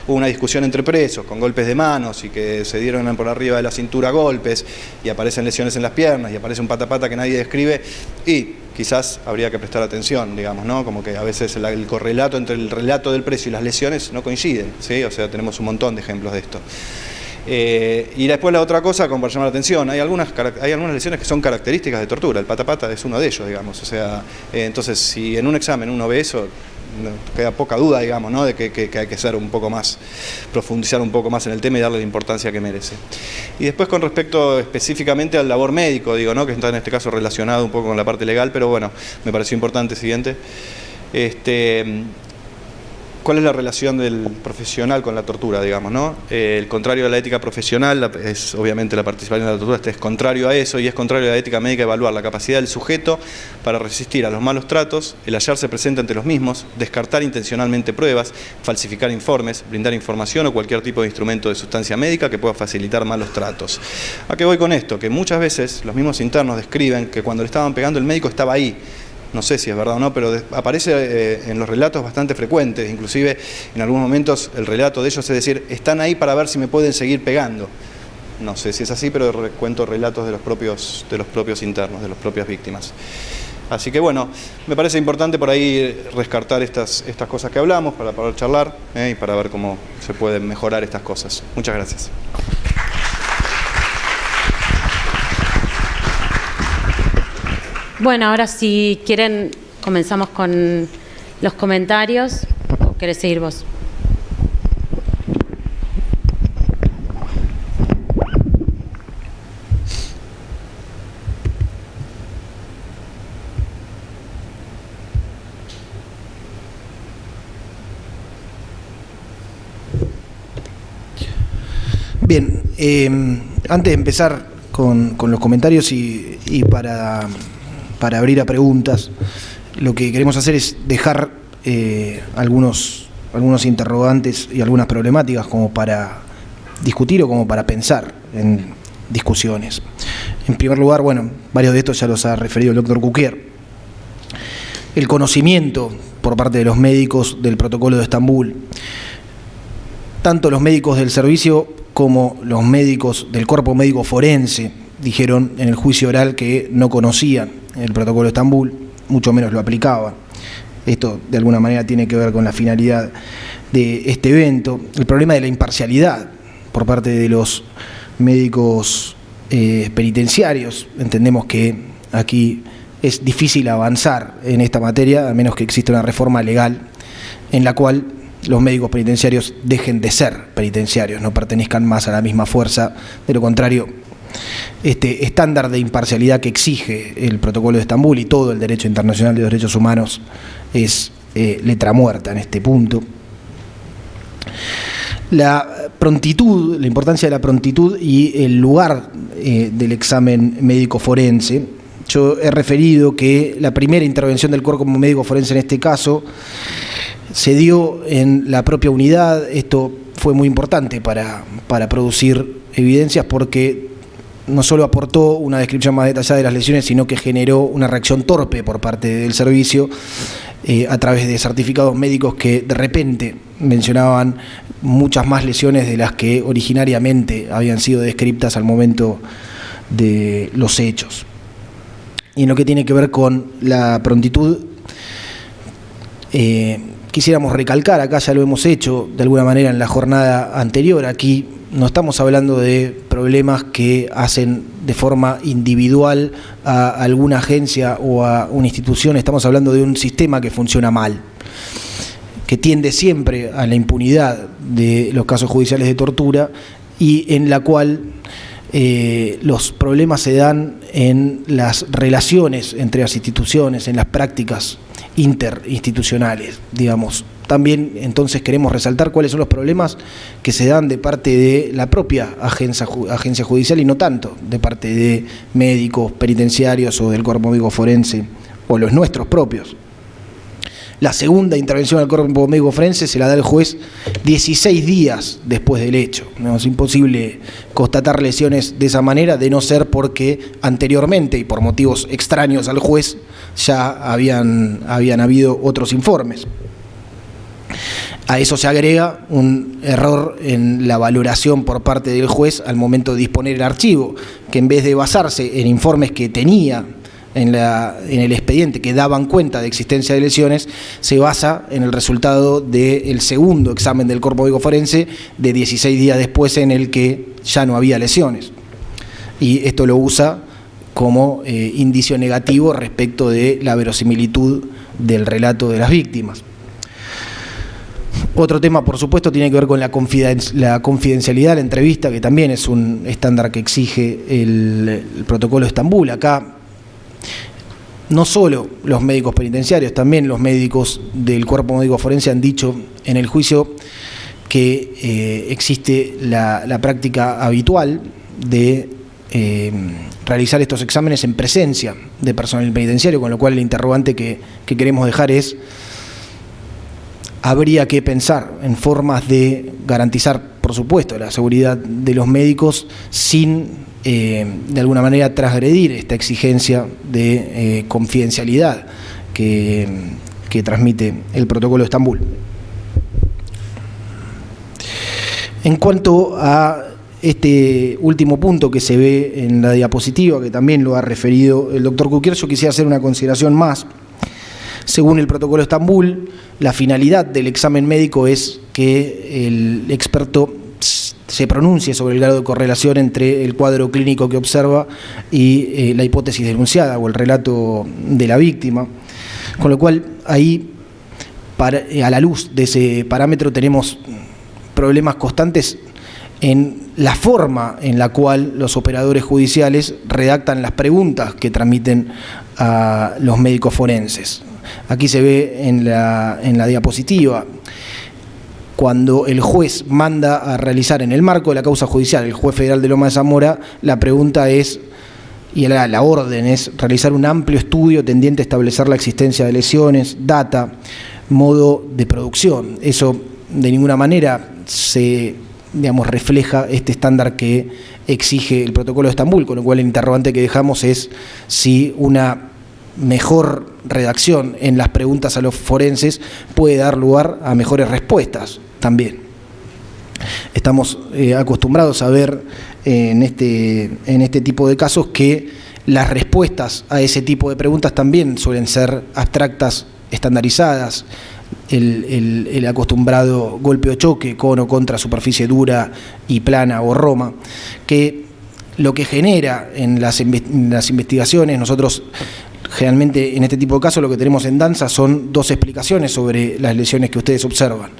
hubo una discusión entre presos con golpes de manos y que se dieron por arriba de la cintura golpes y aparecen lesiones en las piernas y aparece un pata a pata que nadie describe, y quizás habría que prestar atención, digamos, ¿no? Como que a veces el correlato entre el relato del preso y las lesiones no coinciden, ¿sí? O sea, tenemos un montón de ejemplos de esto. Y después la otra cosa, como para llamar la atención, hay algunas lesiones que son características de tortura, el pata a pata es uno de ellos, digamos, o sea, entonces si en un examen uno ve eso, queda poca duda, digamos, ¿no? De que hay que ser un poco más, profundizar un poco más en el tema y darle la importancia que merece. Y después con respecto específicamente al labor médico, digo, ¿no? Que está en este caso relacionado un poco con la parte legal, pero bueno, me pareció importante. Siguiente. ¿Cuál es la relación del profesional con la tortura, digamos, ¿no? El contrario de la ética profesional es obviamente la participación en la tortura, es contrario a eso, y es contrario a la ética médica evaluar la capacidad del sujeto para resistir a los malos tratos, el hallarse presente ante los mismos, descartar intencionalmente pruebas, falsificar informes, brindar información o cualquier tipo de instrumento de sustancia médica que pueda facilitar malos tratos. ¿A qué voy con esto? Que muchas veces los mismos internos describen que cuando le estaban pegando el médico estaba ahí. No sé si es verdad o no, pero aparece en los relatos bastante frecuentes, inclusive en algunos momentos el relato de ellos es decir, están ahí para ver si me pueden seguir pegando. No sé si es así, pero cuento relatos de los propios internos, de las propias víctimas. Así que bueno, me parece importante por ahí rescatar estas cosas que hablamos para poder charlar y para ver cómo se pueden mejorar estas cosas. Muchas gracias. Bueno, ahora si quieren comenzamos con los comentarios, ¿o querés seguir vos? Bien, antes de empezar con los comentarios y para abrir a preguntas, lo que queremos hacer es dejar algunos interrogantes y algunas problemáticas como para discutir o como para pensar en discusiones. En primer lugar, bueno, varios de estos ya los ha referido el doctor Cuquier. El conocimiento por parte de los médicos del protocolo de Estambul, tanto los médicos del servicio como los médicos del cuerpo médico forense dijeron en el juicio oral que no conocían el protocolo de Estambul, mucho menos lo aplicaban. Esto de alguna manera tiene que ver con la finalidad de este evento. El problema de la imparcialidad por parte de los médicos penitenciarios. Entendemos que aquí es difícil avanzar en esta materia, a menos que exista una reforma legal en la cual los médicos penitenciarios dejen de ser penitenciarios, no pertenezcan más a la misma fuerza. De lo contrario, este estándar de imparcialidad que exige el protocolo de Estambul y todo el derecho internacional de los derechos humanos es letra muerta en este punto. La prontitud, la importancia de la prontitud y el lugar del examen médico forense. Yo he referido que la primera intervención del cuerpo médico forense en este caso se dio en la propia unidad. Esto fue muy importante para producir evidencias porque no solo aportó una descripción más detallada de las lesiones, sino que generó una reacción torpe por parte del servicio a través de certificados médicos que de repente mencionaban muchas más lesiones de las que originariamente habían sido descritas al momento de los hechos. Y en lo que tiene que ver con la prontitud, quisiéramos recalcar, acá ya lo hemos hecho de alguna manera en la jornada anterior, aquí no estamos hablando de problemas que hacen de forma individual a alguna agencia o a una institución, estamos hablando de un sistema que funciona mal, que tiende siempre a la impunidad de los casos judiciales de tortura y en la cual los problemas se dan en las relaciones entre las instituciones, en las prácticas interinstitucionales, digamos. También entonces queremos resaltar cuáles son los problemas que se dan de parte de la propia agencia judicial y no tanto de parte de médicos penitenciarios o del cuerpo médico forense o los nuestros propios. La segunda intervención al cuerpo médico forense se la da el juez 16 días después del hecho. No, es imposible constatar lesiones de esa manera, de no ser porque anteriormente y por motivos extraños al juez ya habían habido otros informes. A eso se agrega un error en la valoración por parte del juez al momento de disponer el archivo, que en vez de basarse en informes que tenía en el expediente que daban cuenta de existencia de lesiones, se basa en el resultado del segundo examen del cuerpo médico forense de 16 días después, en el que ya no había lesiones. Y esto lo usa como indicio negativo respecto de la verosimilitud del relato de las víctimas. Otro tema, por supuesto, tiene que ver con la confidencialidad de la entrevista, que también es un estándar que exige el protocolo de Estambul. Acá no solo los médicos penitenciarios, también los médicos del cuerpo médico forense han dicho en el juicio que existe la práctica habitual de realizar estos exámenes en presencia de personal penitenciario, con lo cual el interrogante que queremos dejar es: habría que pensar en formas de garantizar, por supuesto, la seguridad de los médicos sin, de alguna manera, transgredir esta exigencia de confidencialidad que transmite el protocolo de Estambul. En cuanto a este último punto que se ve en la diapositiva, que también lo ha referido el doctor Cuquier, yo quisiera hacer una consideración más. Según el protocolo de Estambul, la finalidad del examen médico es que el experto se pronuncie sobre el grado de correlación entre el cuadro clínico que observa y la hipótesis denunciada o el relato de la víctima. Con lo cual, ahí, a la luz de ese parámetro, tenemos problemas constantes en la forma en la cual los operadores judiciales redactan las preguntas que transmiten a los médicos forenses. Aquí se ve en la diapositiva, cuando el juez manda a realizar en el marco de la causa judicial, el juez federal de Loma de Zamora, la pregunta es, y la orden es realizar un amplio estudio tendiente a establecer la existencia de lesiones, data, modo de producción. Eso de ninguna manera refleja este estándar que exige el protocolo de Estambul, con lo cual el interrogante que dejamos es si una mejor redacción en las preguntas a los forenses puede dar lugar a mejores respuestas también. Estamos acostumbrados a ver en este tipo de casos que las respuestas a ese tipo de preguntas también suelen ser abstractas, estandarizadas. El acostumbrado golpe o choque con o contra superficie dura y plana o roma, que lo que genera en las investigaciones, nosotros generalmente en este tipo de casos lo que tenemos en danza son dos explicaciones sobre las lesiones que ustedes observan.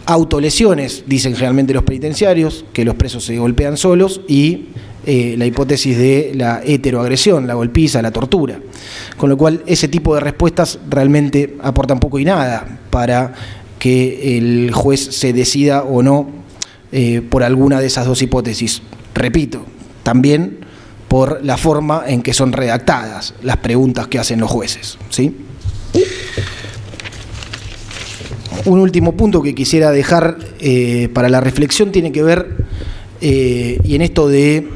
Autolesiones, dicen generalmente los penitenciarios, que los presos se golpean solos, y la hipótesis de la heteroagresión, la golpiza, la tortura. Con lo cual, ese tipo de respuestas realmente aportan poco y nada para que el juez se decida o no por alguna de esas dos hipótesis. Repito, también por la forma en que son redactadas las preguntas que hacen los jueces, ¿sí? Un último punto que quisiera dejar para la reflexión tiene que ver, y en esto de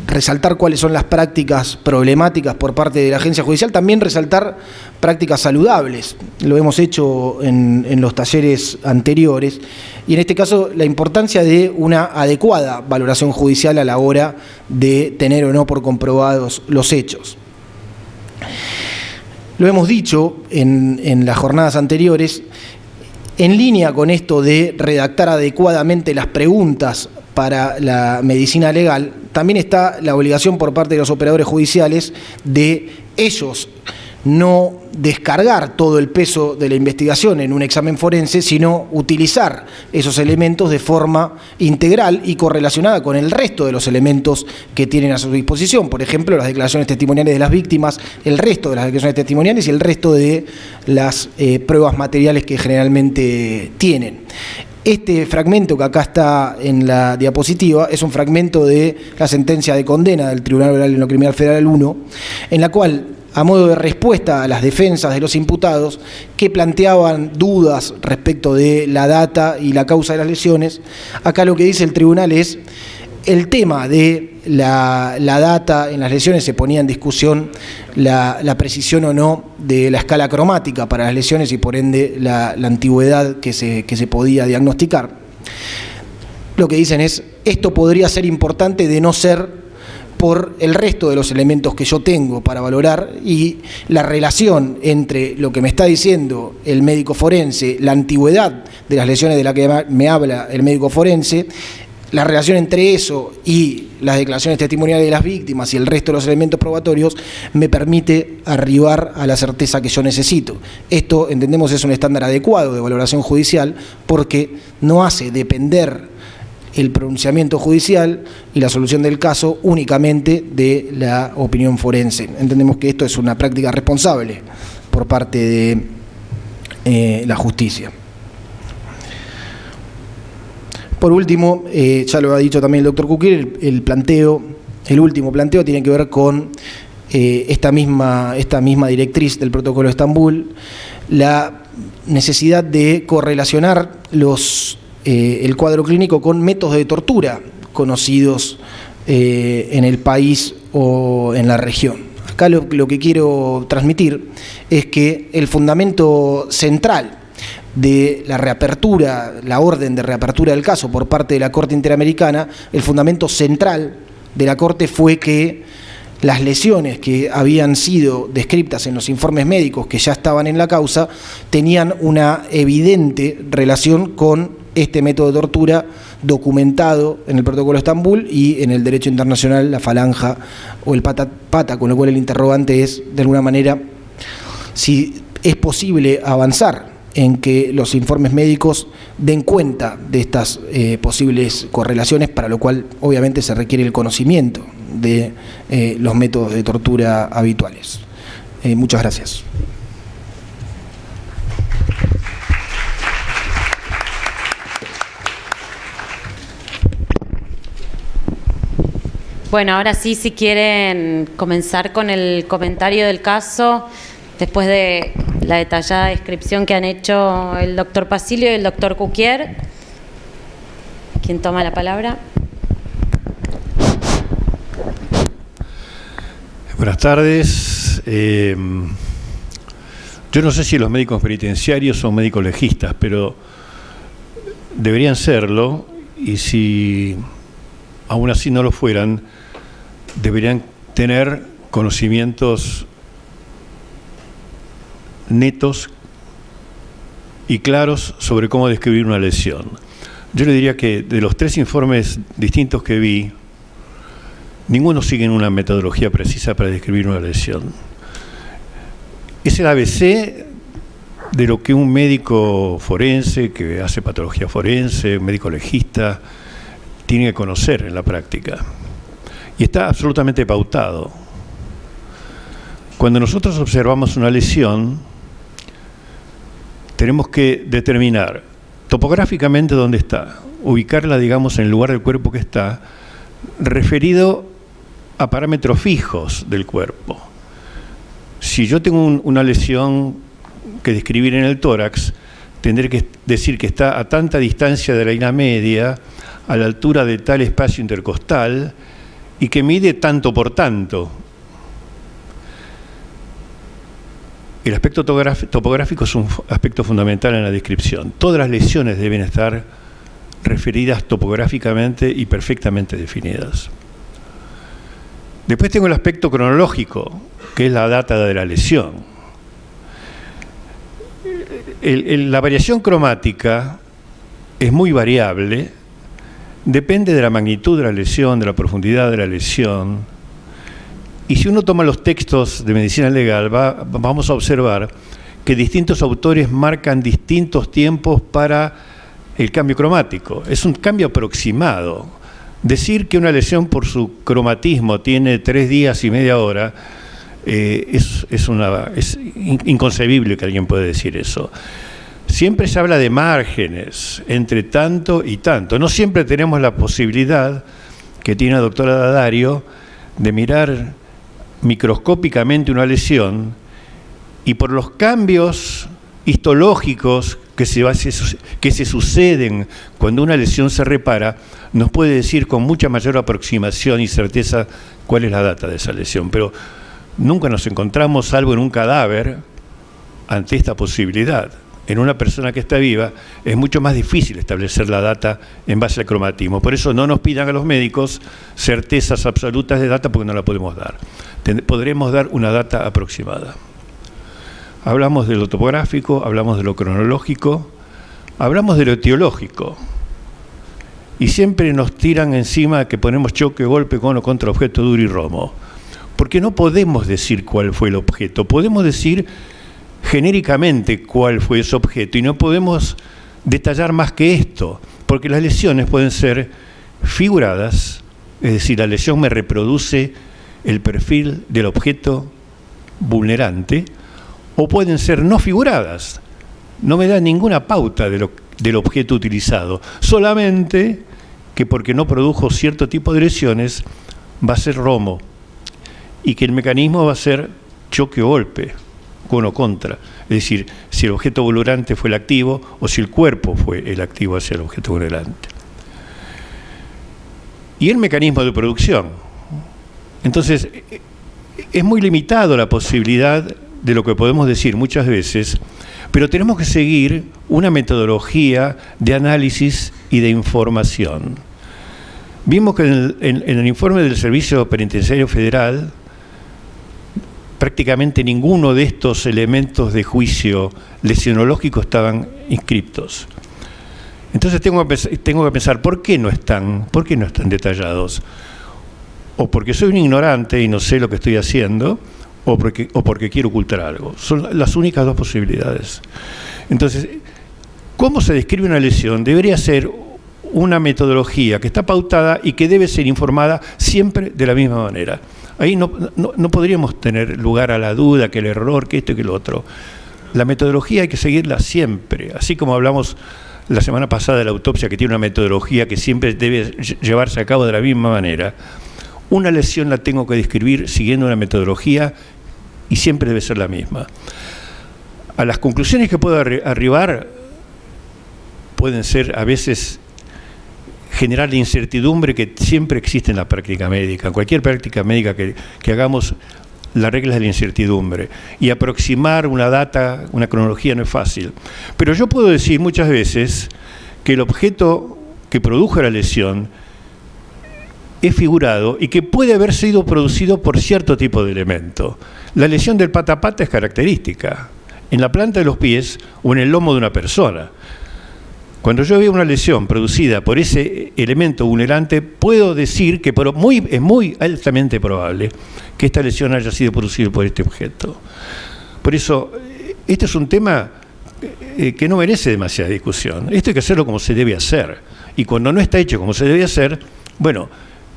resaltar cuáles son las prácticas problemáticas por parte de la agencia judicial, también resaltar prácticas saludables. Lo hemos hecho en los talleres anteriores, y en este caso la importancia de una adecuada valoración judicial a la hora de tener o no por comprobados los hechos. Lo hemos dicho en las jornadas anteriores, en línea con esto de redactar adecuadamente las preguntas para la medicina legal, también está la obligación por parte de los operadores judiciales de ellos no descargar todo el peso de la investigación en un examen forense, sino utilizar esos elementos de forma integral y correlacionada con el resto de los elementos que tienen a su disposición. Por ejemplo, las declaraciones testimoniales de las víctimas, el resto de las declaraciones testimoniales y el resto de las pruebas materiales que generalmente tienen. Este fragmento que acá está en la diapositiva es un fragmento de la sentencia de condena del Tribunal Oral en lo Criminal Federal 1, en la cual, a modo de respuesta a las defensas de los imputados que planteaban dudas respecto de la data y la causa de las lesiones, acá lo que dice el tribunal es: el tema de la data en las lesiones, se ponía en discusión la precisión o no de la escala cromática para las lesiones y por ende la antigüedad que se podía diagnosticar. Lo que dicen es: esto podría ser importante de no ser por el resto de los elementos que yo tengo para valorar, y la relación entre lo que me está diciendo el médico forense, la antigüedad de las lesiones de la que me habla el médico forense, la relación entre eso y las declaraciones testimoniales de las víctimas y el resto de los elementos probatorios me permite arribar a la certeza que yo necesito. Esto, entendemos, es un estándar adecuado de valoración judicial porque no hace depender el pronunciamiento judicial y la solución del caso únicamente de la opinión forense. Entendemos que esto es una práctica responsable por parte de la justicia. Por último, ya lo ha dicho también el doctor Cuquier, el último planteo tiene que ver con esta misma directriz del Protocolo de Estambul, la necesidad de correlacionar el cuadro clínico con métodos de tortura conocidos en el país o en la región. Acá lo que quiero transmitir es que el fundamento central de la reapertura, la orden de reapertura del caso por parte de la Corte Interamericana, el fundamento central de la Corte fue que las lesiones que habían sido descritas en los informes médicos que ya estaban en la causa tenían una evidente relación con este método de tortura documentado en el Protocolo de Estambul y en el derecho internacional, la falanja o el pata, con lo cual el interrogante es, de alguna manera, si es posible avanzar en que los informes médicos den cuenta de estas posibles correlaciones, para lo cual obviamente se requiere el conocimiento de los métodos de tortura habituales. Muchas gracias. Bueno, ahora sí, si quieren comenzar con el comentario del caso, después de la detallada descripción que han hecho el doctor Pasilio y el doctor Cuquier. ¿Quién toma la palabra? Buenas tardes. Yo no sé si los médicos penitenciarios son médicos legistas, pero deberían serlo, y si aún así no lo fueran, deberían tener conocimientos netos y claros sobre cómo describir una lesión. Yo le diría que de los 3 informes distintos que vi, ninguno sigue una metodología precisa para describir una lesión. Es el ABC de lo que un médico forense que hace patología forense, un médico legista, tiene que conocer en la práctica. Y está absolutamente pautado. Cuando nosotros observamos una lesión, tenemos que determinar topográficamente dónde está, ubicarla, digamos, en el lugar del cuerpo que está, referido a parámetros fijos del cuerpo. Si yo tengo una lesión que describir en el tórax, tendré que decir que está a tanta distancia de la línea media, a la altura de tal espacio intercostal, y que mide tanto por tanto. El aspecto topográfico es un aspecto fundamental en la descripción. Todas las lesiones deben estar referidas topográficamente y perfectamente definidas. Después tengo el aspecto cronológico, que es la data de la lesión. La variación cromática es muy variable, depende de la magnitud de la lesión, de la profundidad de la lesión, Y si uno toma los textos de medicina legal, vamos a observar que distintos autores marcan distintos tiempos para el cambio cromático. Es un cambio aproximado. Decir que una lesión por su cromatismo tiene 3 días y media hora es inconcebible que alguien pueda decir eso. Siempre se habla de márgenes entre tanto y tanto. No siempre tenemos la posibilidad que tiene la doctora D'Addario de mirar microscópicamente una lesión y por los cambios histológicos que se suceden cuando una lesión se repara, nos puede decir con mucha mayor aproximación y certeza cuál es la data de esa lesión. Pero nunca nos encontramos, salvo en un cadáver, ante esta posibilidad. En una persona que está viva es mucho más difícil establecer la data en base al cromatismo. Por eso no nos pidan a los médicos certezas absolutas de data porque no la podemos dar. Podremos dar una data aproximada. Hablamos de lo topográfico, hablamos de lo cronológico, hablamos de lo etiológico. Y siempre nos tiran encima que ponemos choque, golpe, cono contra objeto duro y romo. Porque no podemos decir cuál fue el objeto. Podemos decir genéricamente cuál fue ese objeto y no podemos detallar más que esto, porque las lesiones pueden ser figuradas, es decir, la lesión me reproduce el perfil del objeto vulnerante, o pueden ser no figuradas, no me da ninguna pauta del objeto utilizado, solamente que porque no produjo cierto tipo de lesiones va a ser romo y que el mecanismo va a ser choque o golpe, con o contra, es decir, si el objeto vulnerante fue el activo o si el cuerpo fue el activo hacia el objeto vulnerante. Y el mecanismo de producción. Entonces, es muy limitado la posibilidad de lo que podemos decir muchas veces, pero tenemos que seguir una metodología de análisis y de información. Vimos que en el informe del Servicio Penitenciario Federal, prácticamente ninguno de estos elementos de juicio lesionológico estaban inscriptos. Entonces tengo que pensar, ¿por qué no están detallados? O porque soy un ignorante y no sé lo que estoy haciendo, o porque quiero ocultar algo. Son las únicas dos posibilidades. Entonces, ¿cómo se describe una lesión? Debería ser una metodología que está pautada y que debe ser informada siempre de la misma manera. Ahí no podríamos tener lugar a la duda, que el error, que esto y que lo otro. La metodología hay que seguirla siempre, así como hablamos la semana pasada de la autopsia, que tiene una metodología que siempre debe llevarse a cabo de la misma manera. Una lesión la tengo que describir siguiendo una metodología y siempre debe ser la misma. A las conclusiones que puedo arribar pueden ser a veces generar la incertidumbre que siempre existe en la práctica médica. En cualquier práctica médica que hagamos, la regla es la incertidumbre. Y aproximar una data, una cronología no es fácil. Pero yo puedo decir muchas veces que el objeto que produjo la lesión es figurado y que puede haber sido producido por cierto tipo de elemento. La lesión del pata a pata es característica, en la planta de los pies o en el lomo de una persona. Cuando yo veo una lesión producida por ese elemento vulnerante, puedo decir que es muy altamente probable que esta lesión haya sido producida por este objeto. Por eso, este es un tema que no merece demasiada discusión. Esto hay que hacerlo como se debe hacer. Y cuando no está hecho como se debe hacer, bueno,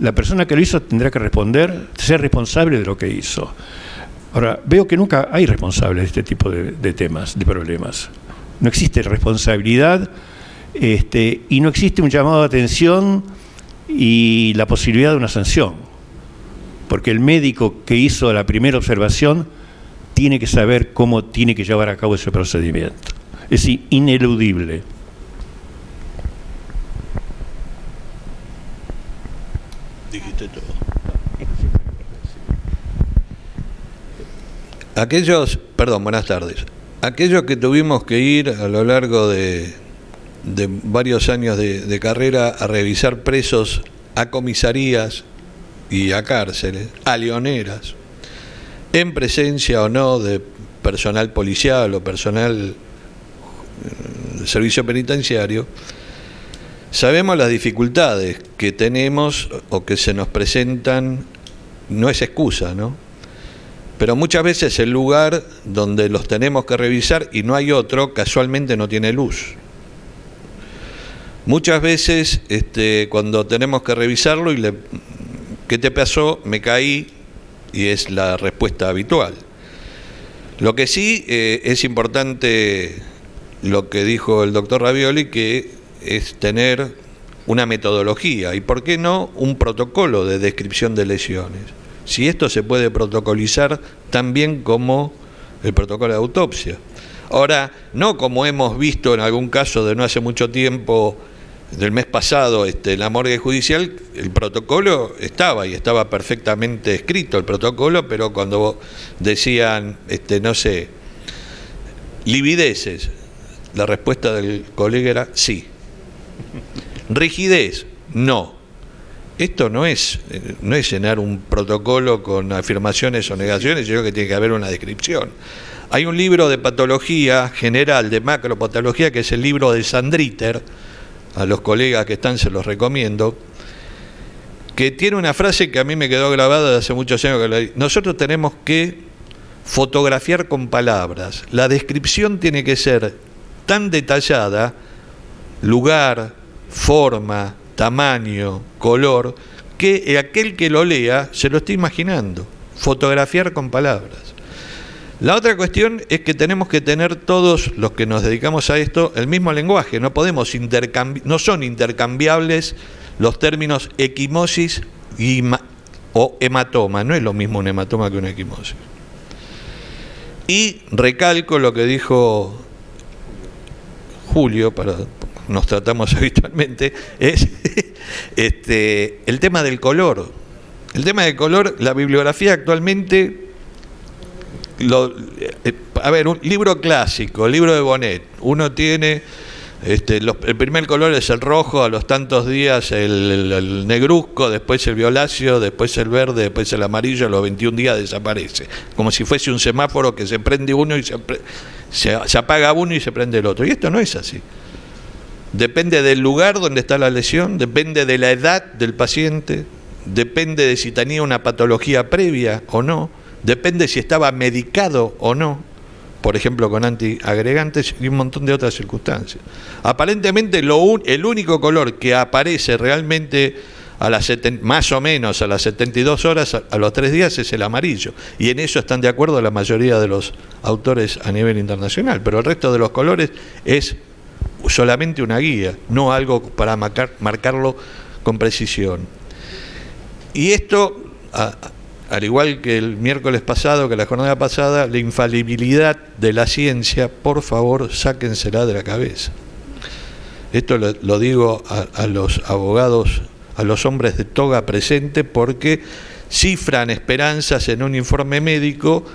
la persona que lo hizo tendrá que ser responsable de lo que hizo. Ahora, veo que nunca hay responsables de este tipo de temas, de problemas. No existe responsabilidad y no existe un llamado de atención y la posibilidad de una sanción. Porque el médico que hizo la primera observación tiene que saber cómo tiene que llevar a cabo ese procedimiento. Es ineludible. Dijiste todo. Buenas tardes. Aquellos que tuvimos que ir a lo largo de varios años de carrera a revisar presos a comisarías y a cárceles, a leoneras, en presencia o no de personal policial o personal del servicio penitenciario, sabemos las dificultades que tenemos o que se nos presentan no es excusa, ¿no? Pero muchas veces el lugar donde los tenemos que revisar y no hay otro, casualmente no tiene luz. Muchas veces cuando tenemos que revisarlo y ¿qué te pasó? Me caí, y es la respuesta habitual. Lo que sí es importante lo que dijo el doctor Ravioli, que es tener una metodología y, ¿por qué no?, un protocolo de descripción de lesiones. Si esto se puede protocolizar tan bien como el protocolo de autopsia. Ahora, no como hemos visto en algún caso de no hace mucho tiempo, del mes pasado, en la morgue judicial, el protocolo estaba y estaba perfectamente escrito el protocolo, pero cuando decían, no sé, livideces, la respuesta del colega era sí. Rigidez, no. Esto no es llenar un protocolo con afirmaciones o negaciones, sino que tiene que haber una descripción. Hay un libro de patología general, de macropatología, que es el libro de Sandriter, a los colegas que están se los recomiendo, que tiene una frase que a mí me quedó grabada de hace muchos años que la leí. Nosotros tenemos que fotografiar con palabras. La descripción tiene que ser tan detallada, lugar, forma, tamaño, color, que aquel que lo lea se lo esté imaginando. Fotografiar con palabras. La otra cuestión es que tenemos que tener todos los que nos dedicamos a esto el mismo lenguaje. No podemos no son intercambiables los términos equimosis o hematoma. No es lo mismo un hematoma que una equimosis. Y recalco lo que dijo Julio, nos tratamos habitualmente, es el tema del color. El tema del color, la bibliografía actualmente, un libro clásico, el libro de Bonnet, uno tiene, el primer color es el rojo, a los tantos días el negruzco, después el violáceo, después el verde, después el amarillo, a los 21 días desaparece, como si fuese un semáforo que se prende uno y se apaga uno y se prende el otro, y esto no es así. Depende del lugar donde está la lesión, depende de la edad del paciente, depende de si tenía una patología previa o no, depende si estaba medicado o no, por ejemplo con antiagregantes y un montón de otras circunstancias. Aparentemente el único color que aparece realmente más o menos a las 72 horas, a los 3 días, es el amarillo, y en eso están de acuerdo la mayoría de los autores a nivel internacional, pero el resto de los colores es solamente una guía, no algo para marcarlo con precisión. Y esto, al igual que el miércoles pasado, que la jornada pasada, la infalibilidad de la ciencia, por favor, sáquensela de la cabeza. Esto lo digo a los abogados, a los hombres de toga presente, porque cifran esperanzas en un informe médico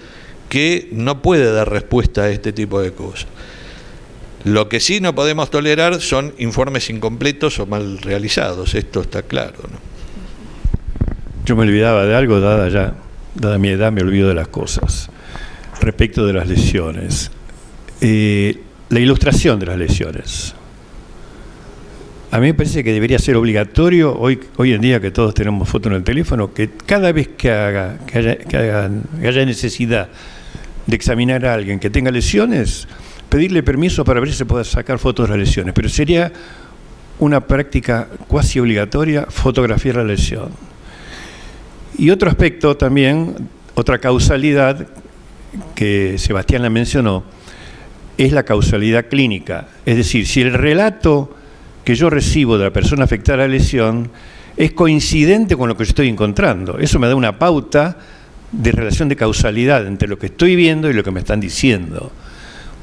que no puede dar respuesta a este tipo de cosas. Lo que sí no podemos tolerar son informes incompletos o mal realizados, esto está claro, ¿no? Yo me olvidaba de algo, dada mi edad, me olvido de las cosas. Respecto de las lesiones. La ilustración de las lesiones. A mí me parece que debería ser obligatorio, hoy en día que todos tenemos foto en el teléfono, que cada vez que haya necesidad de examinar a alguien que tenga lesiones, pedirle permiso para ver si se puede sacar fotos de las lesiones. Pero sería una práctica cuasi obligatoria fotografiar la lesión. Y otro aspecto también, otra causalidad que Sebastián la mencionó, es la causalidad clínica. Es decir, si el relato que yo recibo de la persona afectada a la lesión es coincidente con lo que yo estoy encontrando. Eso me da una pauta de relación de causalidad entre lo que estoy viendo y lo que me están diciendo.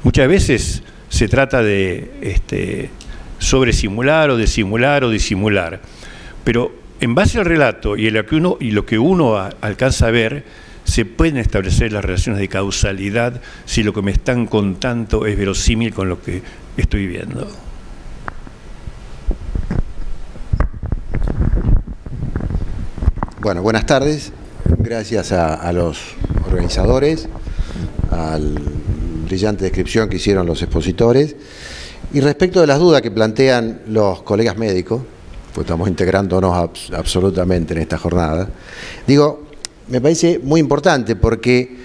Muchas veces se trata de sobresimular o de simular o disimular, pero en base al relato y lo que uno alcanza a ver, se pueden establecer las relaciones de causalidad si lo que me están contando es verosímil con lo que estoy viendo. Bueno, buenas tardes. Gracias a los organizadores, al brillante descripción que hicieron los expositores. Y respecto de las dudas que plantean los colegas médicos, pues estamos integrándonos absolutamente en esta jornada, digo, me parece muy importante, porque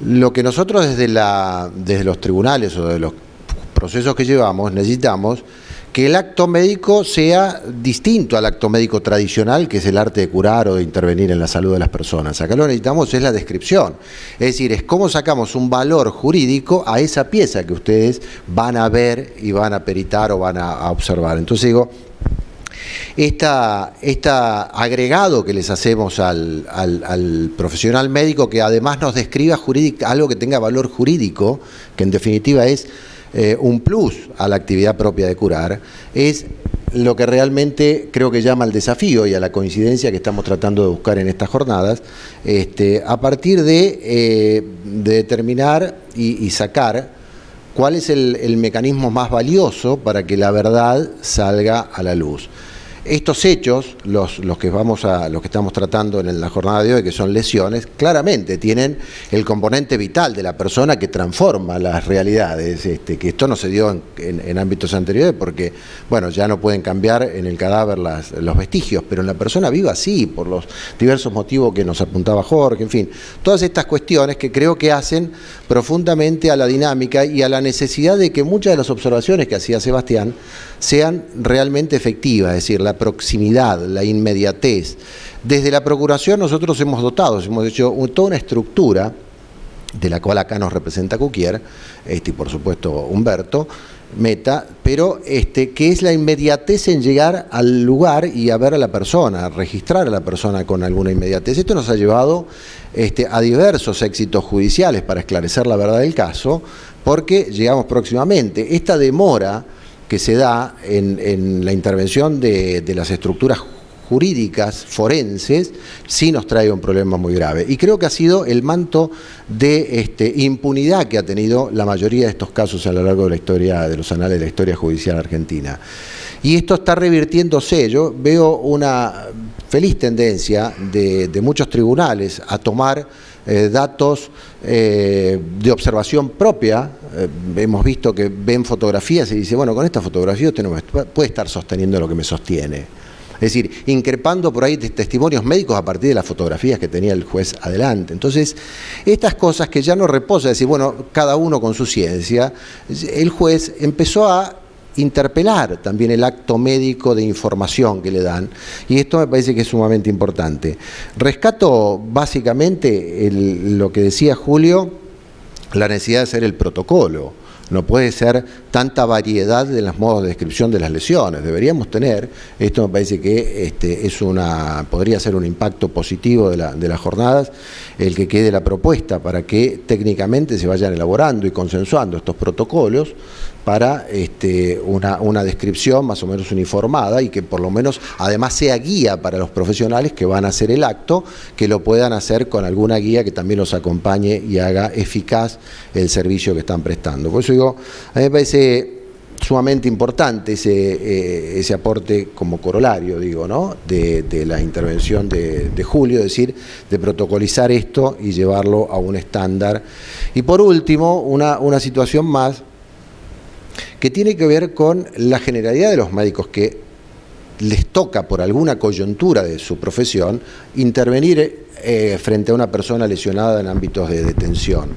lo que nosotros desde los tribunales o de los procesos que llevamos necesitamos que el acto médico sea distinto al acto médico tradicional, que es el arte de curar o de intervenir en la salud de las personas. Acá lo que necesitamos es la descripción, es decir, es cómo sacamos un valor jurídico a esa pieza que ustedes van a ver y van a peritar o van a observar. Entonces digo, esta agregado que les hacemos al profesional médico, que además nos describa algo que tenga valor jurídico, que en definitiva es un plus a la actividad propia de curar, es lo que realmente creo que llama al desafío y a la coincidencia que estamos tratando de buscar en estas jornadas, a partir de determinar y sacar cuál es el mecanismo más valioso para que la verdad salga a la luz. Estos hechos, los que estamos tratando en la jornada de hoy, que son lesiones, claramente tienen el componente vital de la persona que transforma las realidades, que esto no se dio en ámbitos anteriores porque, bueno, ya no pueden cambiar en el cadáver los vestigios, pero en la persona viva sí, por los diversos motivos que nos apuntaba Jorge, en fin, todas estas cuestiones que creo que hacen profundamente a la dinámica y a la necesidad de que muchas de las observaciones que hacía Sebastián sean realmente efectivas, es decir, la proximidad, la inmediatez. Desde la Procuración nosotros hemos hecho toda una estructura, de la cual acá nos representa Cuquier, y por supuesto Humberto Meta, pero que es la inmediatez en llegar al lugar y a ver a la persona, a registrar a la persona con alguna inmediatez. Esto nos ha llevado a diversos éxitos judiciales para esclarecer la verdad del caso, porque llegamos próximamente. Esta demora que se da en la intervención de las estructuras jurídicas forenses sí nos trae un problema muy grave. Y creo que ha sido el manto de impunidad que ha tenido la mayoría de estos casos a lo largo de la historia, de los anales de la historia judicial argentina. Y esto está revirtiéndose. Yo veo una feliz tendencia de muchos tribunales a tomar datos de observación propia. Hemos visto que ven fotografías y dicen, bueno, con esta fotografía usted no puede estar sosteniendo lo que me sostiene. Es decir, increpando por ahí testimonios médicos a partir de las fotografías que tenía el juez adelante. Entonces, estas cosas que ya no reposa, decir, bueno, cada uno con su ciencia, el juez empezó a interpelar también el acto médico de información que le dan, y esto me parece que es sumamente importante. Rescato básicamente lo que decía Julio, la necesidad de hacer el protocolo. No puede ser tanta variedad de los modos de descripción de las lesiones. Deberíamos tener, esto me parece que podría ser un impacto positivo de las jornadas, el que quede la propuesta para que técnicamente se vayan elaborando y consensuando estos protocolos para una descripción más o menos uniformada y que por lo menos además sea guía para los profesionales que van a hacer el acto, que lo puedan hacer con alguna guía que también los acompañe y haga eficaz el servicio que están prestando. Por eso digo, a mí me parece sumamente importante ese aporte como corolario, digo, ¿no?, de la intervención de Julio, es decir, de protocolizar esto y llevarlo a un estándar. Y por último, una situación más que tiene que ver con la generalidad de los médicos que les toca por alguna coyuntura de su profesión intervenir frente a una persona lesionada en ámbitos de detención,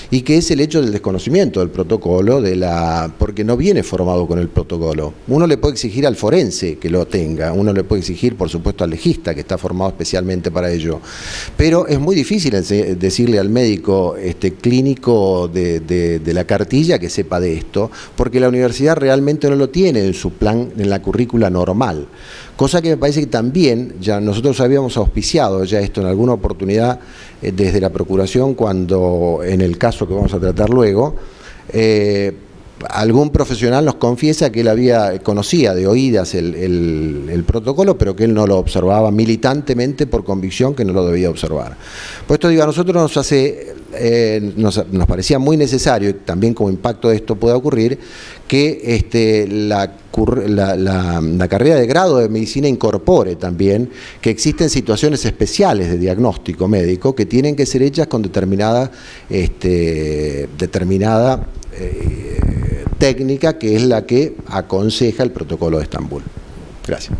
y que es el hecho del desconocimiento del protocolo, porque no viene formado con el protocolo. Uno le puede exigir al forense que lo tenga, uno le puede exigir por supuesto al legista que está formado especialmente para ello, pero es muy difícil decirle al médico clínico de la cartilla que sepa de esto, porque la universidad realmente no lo tiene en su plan, en la currícula normal. Cosa que me parece que también, ya nosotros habíamos auspiciado ya esto en alguna oportunidad desde la Procuración, cuando en el caso que vamos a tratar luego, algún profesional nos confiesa que él conocía de oídas el protocolo, pero que él no lo observaba militantemente por convicción que no lo debía observar. Por esto digo, a nosotros nos parecía muy necesario, y también como impacto de esto pueda ocurrir, que la carrera de grado de medicina incorpore también que existen situaciones especiales de diagnóstico médico que tienen que ser hechas con determinada técnica, que es la que aconseja el protocolo de Estambul. Gracias.